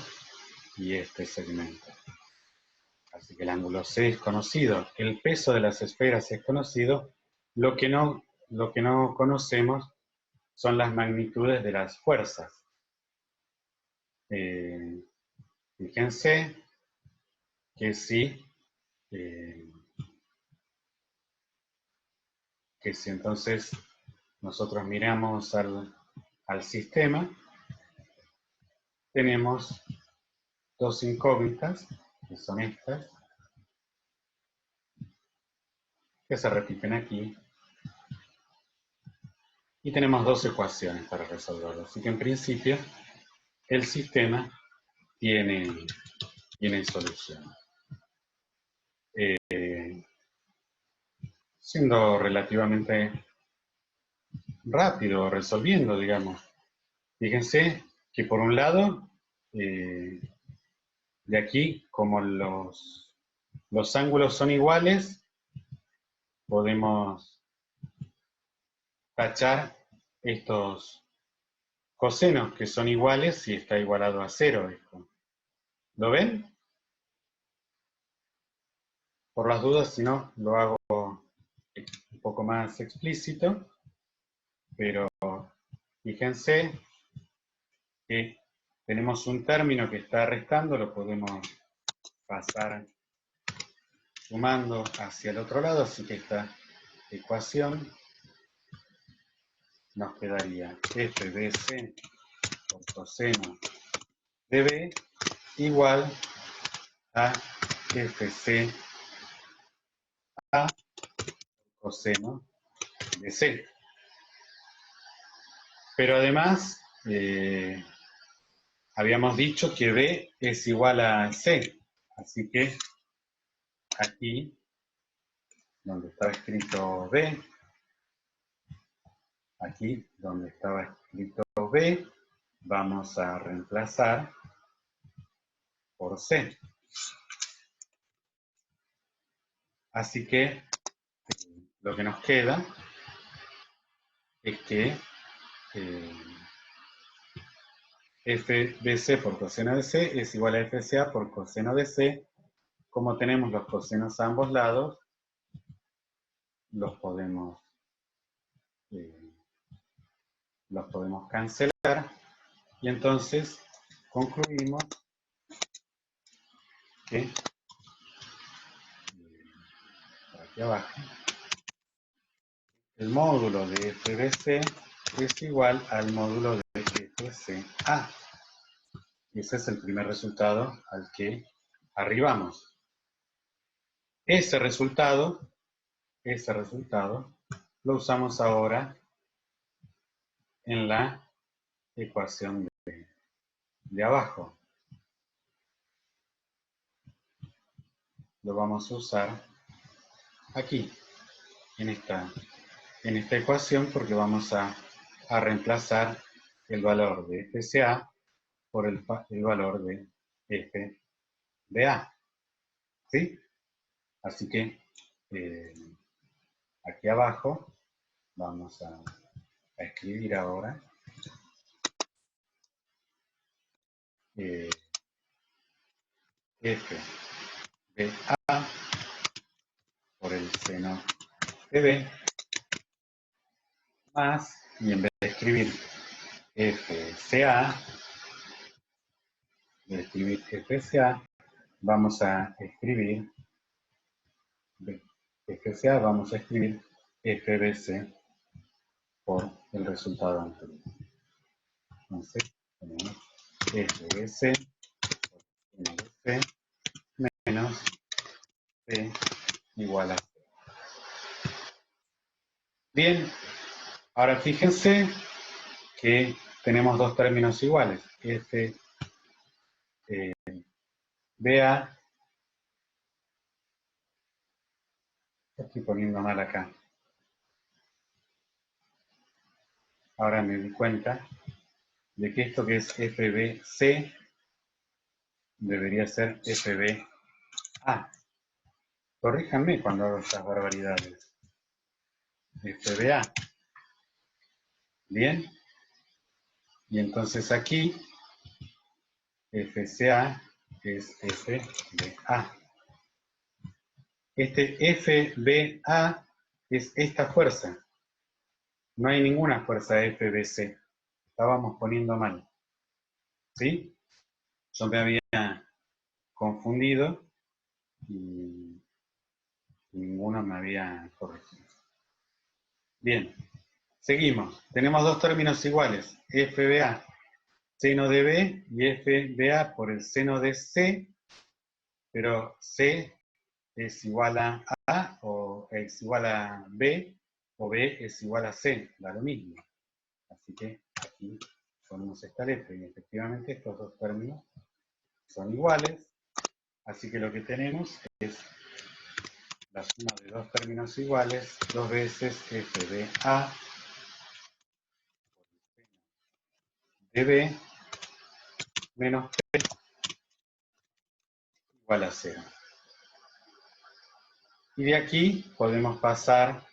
y este segmento. Así que el ángulo C es conocido, el peso de las esferas es conocido, lo que no conocemos son las magnitudes de las fuerzas. Fíjense que si entonces nosotros miramos al sistema, tenemos dos incógnitas, que son estas, que se repiten aquí, y tenemos dos ecuaciones para resolverlo. Así que en principio el sistema tiene solución. Siendo relativamente rápido resolviendo, digamos. Fíjense que por un lado, de aquí, como los ángulos son iguales, podemos tachar estos cosenos que son iguales si está igualado a 0 esto. ¿Lo ven? Por las dudas, si no, lo hago un poco más explícito, pero fíjense que tenemos un término que está restando, lo podemos pasar sumando hacia el otro lado, así que esta ecuación nos quedaría f de c por coseno de b igual a fc a coseno de c. Pero además, habíamos dicho que b es igual a c, así que aquí, donde estaba escrito b, aquí donde estaba escrito b, vamos a reemplazar por c. Así que lo que nos queda es que f de c por coseno de c es igual a fca por coseno de c. Como tenemos los cosenos a ambos lados, los podemos cancelar y entonces concluimos que por aquí abajo el módulo de f de c es igual al módulo de fca. Ese es el primer resultado al que arribamos. Ese resultado lo usamos ahora en la ecuación de abajo. Lo vamos a usar aquí, en esta ecuación, porque vamos a reemplazar el valor de fca por el valor de f de a. ¿Sí? Así que aquí abajo vamos a escribir ahora f de a por el seno de b más, y en vez de escribir fca, vamos a escribir fbc por el resultado anterior. Entonces, tenemos fbc por c menos c igual a c. Bien, ahora fíjense que tenemos dos términos iguales, f BA, estoy poniendo mal acá. Ahora me di cuenta de que esto que es FBC debería ser FBA. Corríjanme cuando hago estas barbaridades. FBA. Bien. Y entonces aquí FCA es FBA. Este FBA es esta fuerza. No hay ninguna fuerza FBC. Estábamos poniendo mal. ¿Sí? Yo me había confundido y ninguno me había corregido. Bien, seguimos. Tenemos dos términos iguales. FBA, seno de B, y FBA por el seno de C, pero C es igual a A, o es igual a B, o B es igual a C, da lo mismo. Así que aquí ponemos esta letra, y efectivamente estos dos términos son iguales, así que lo que tenemos es la suma de dos términos iguales, dos veces FBA de B menos P igual a 0. Y de aquí podemos pasar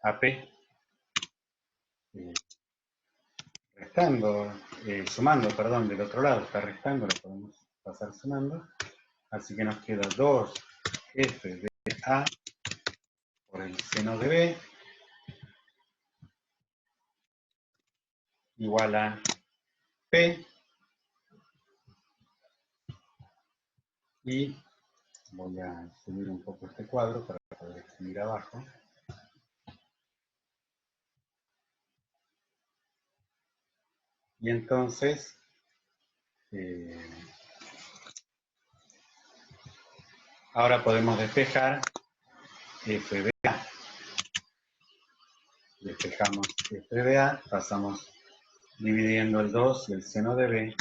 a P sumando, perdón, del otro lado está restando, lo podemos pasar sumando. Así que nos queda 2F de A por el seno de B igual a P, y voy a subir un poco este cuadro para poder escribir abajo. Y entonces, ahora podemos despejar f de A. Despejamos f de A, pasamos dividiendo el 2 y el seno de B,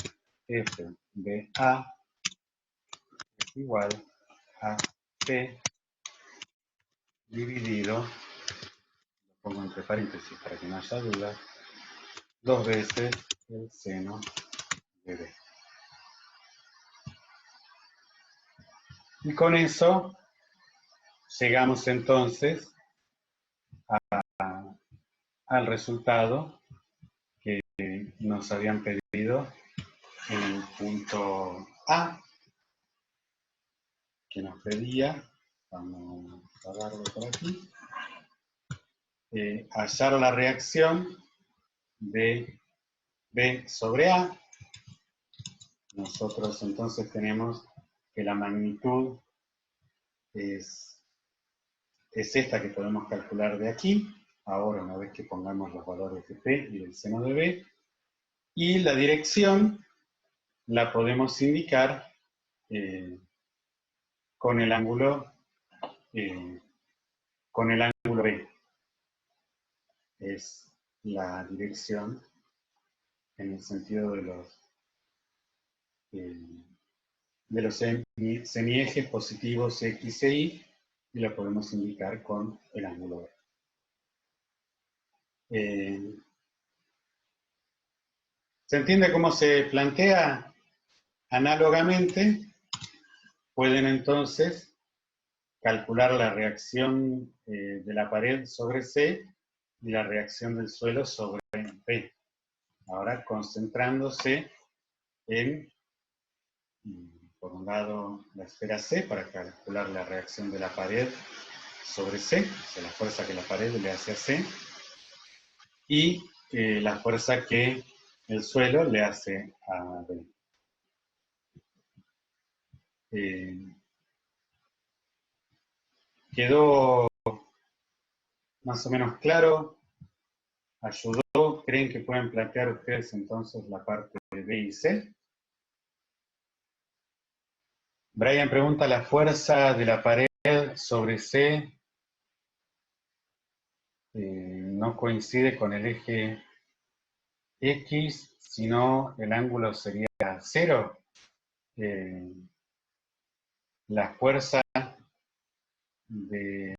f de A es igual a P dividido, lo pongo entre paréntesis para que no haya duda, 2 veces el seno de B. Y con eso llegamos entonces al resultado que nos habían pedido en el punto A, que nos pedía, vamos a darlo por aquí, hallar la reacción de B sobre A. Nosotros entonces tenemos que la magnitud es esta que podemos calcular de aquí, ahora una vez que pongamos los valores de P y del seno de B, y la dirección la podemos indicar con el ángulo B. Es la dirección en el sentido de los semiejes positivos X e Y, y la podemos indicar con el ángulo B. ¿Se entiende cómo se plantea? Análogamente, pueden entonces calcular la reacción de la pared sobre C y la reacción del suelo sobre B. Ahora concentrándose en, por un lado, la esfera C para calcular la reacción de la pared sobre C, o sea, la fuerza que la pared le hace a C, y la fuerza que el suelo le hace a B. ¿Quedó más o menos claro? ¿Ayudó? ¿Creen que pueden plantear ustedes entonces la parte de B y C? Brian pregunta, ¿la fuerza de la pared sobre C no coincide con el eje X, sino el ángulo sería 0? La fuerza de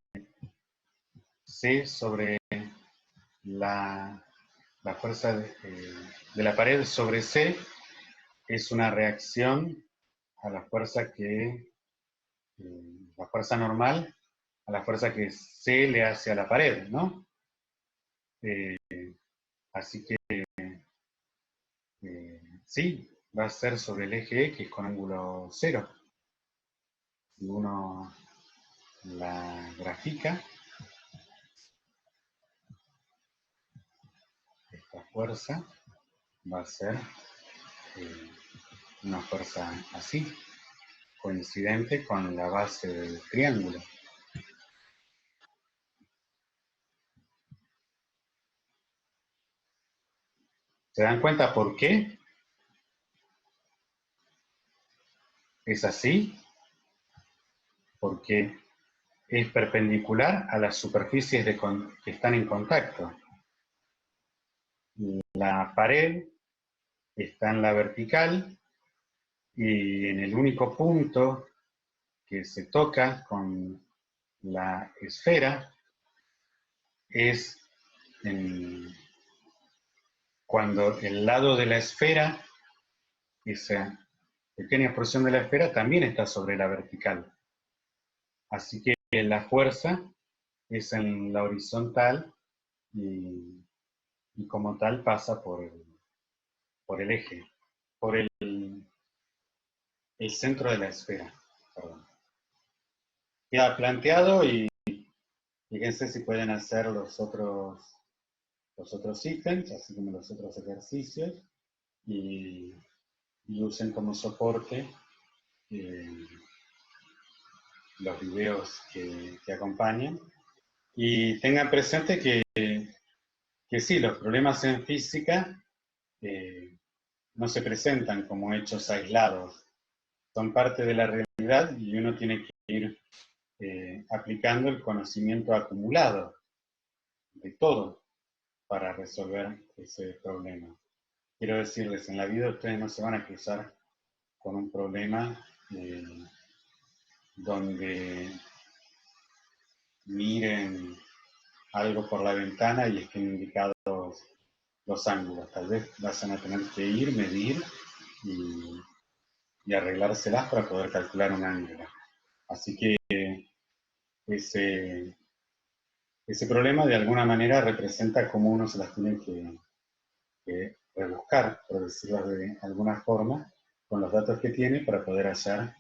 C sobre la fuerza de la pared sobre C es una reacción a la fuerza la fuerza normal, a la fuerza que C le hace a la pared, ¿no? Así que sí, va a ser sobre el eje X con ángulo 0. Si uno la grafica, esta fuerza va a ser una fuerza así, coincidente con la base del triángulo. ¿Se dan cuenta por qué es así? Porque es perpendicular a las superficies que están en contacto. La pared está en la vertical y en el único punto que se toca con la esfera es cuando el lado de la esfera, esa pequeña porción de la esfera, también está sobre la vertical. Así que la fuerza es en la horizontal y como tal pasa por el eje, por el centro de la esfera. Perdón. Queda planteado y fíjense si pueden hacer los otros los otros ítems, así como los otros ejercicios, y usen como soporte los videos que acompañan. Y tengan presente que sí, los problemas en física no se presentan como hechos aislados, son parte de la realidad y uno tiene que ir aplicando el conocimiento acumulado de todo para resolver ese problema. Quiero decirles, en la vida ustedes no se van a cruzar con un problema donde miren algo por la ventana y estén indicados los ángulos. Tal vez vayan a tener que ir, medir y arreglárselas para poder calcular un ángulo. Así que ese problema de alguna manera representa cómo uno se las tiene que rebuscar, por decirlo de alguna forma, con los datos que tiene para poder hallar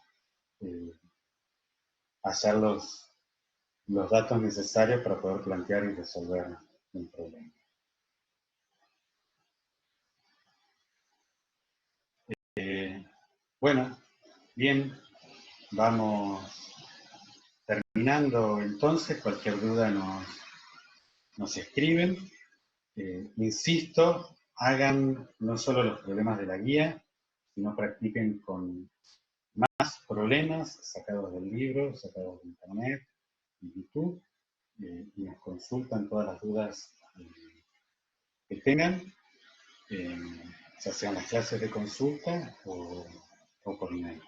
los datos necesarios para poder plantear y resolver un problema. Bueno, bien, vamos terminando entonces. Cualquier duda nos escriben. Insisto, hagan no solo los problemas de la guía, sino practiquen con más problemas sacados del libro, sacados de internet, de YouTube, y nos consultan todas las dudas que tengan, ya sean las clases de consulta o por email.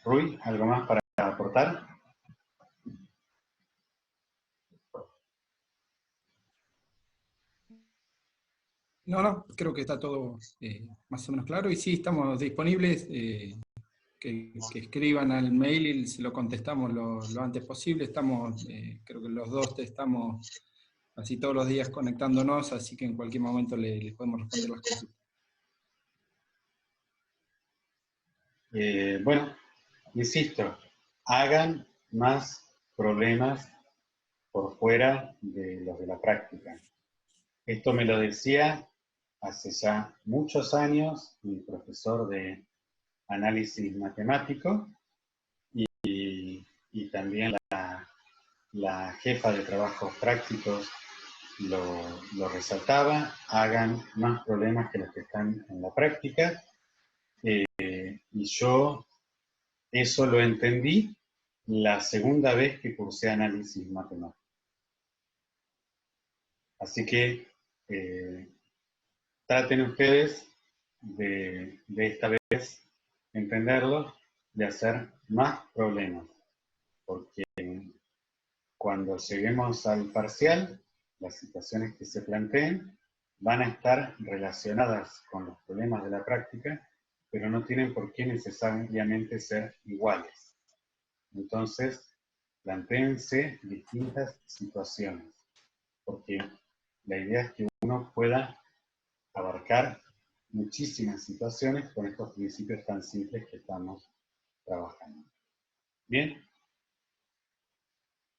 Rui, ¿algo más para aportar? No, creo que está todo más o menos claro, y sí, estamos disponibles, que escriban al mail y se lo contestamos lo antes posible. Estamos, creo que los dos estamos así todos los días conectándonos, así que en cualquier momento les podemos responder las consultas. Bueno, insisto, hagan más problemas por fuera de los de la práctica. Esto me lo decía hace ya muchos años mi profesor de análisis matemático y también la jefa de trabajos prácticos lo resaltaba. Hagan más problemas que los que están en la práctica. Y yo eso lo entendí la segunda vez que cursé análisis matemático. Así que traten ustedes de esta vez entenderlo, de hacer más problemas, porque cuando lleguemos al parcial, las situaciones que se planteen van a estar relacionadas con los problemas de la práctica, pero no tienen por qué necesariamente ser iguales. Entonces, plantéense distintas situaciones, porque la idea es que uno pueda abarcar muchísimas situaciones con estos principios tan simples que estamos trabajando. Bien.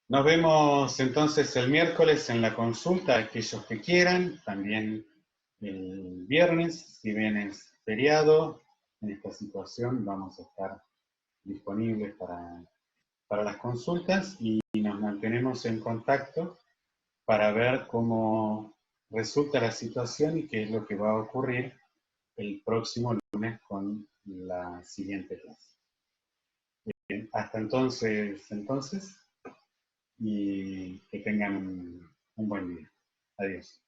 Nos vemos entonces el miércoles en la consulta, aquellos que quieran, también el viernes, si bien es feriado, en esta situación vamos a estar disponibles para las consultas y nos mantenemos en contacto para ver cómo resulta la situación y qué es lo que va a ocurrir el próximo lunes con la siguiente clase. Hasta entonces, y que tengan un buen día. Adiós.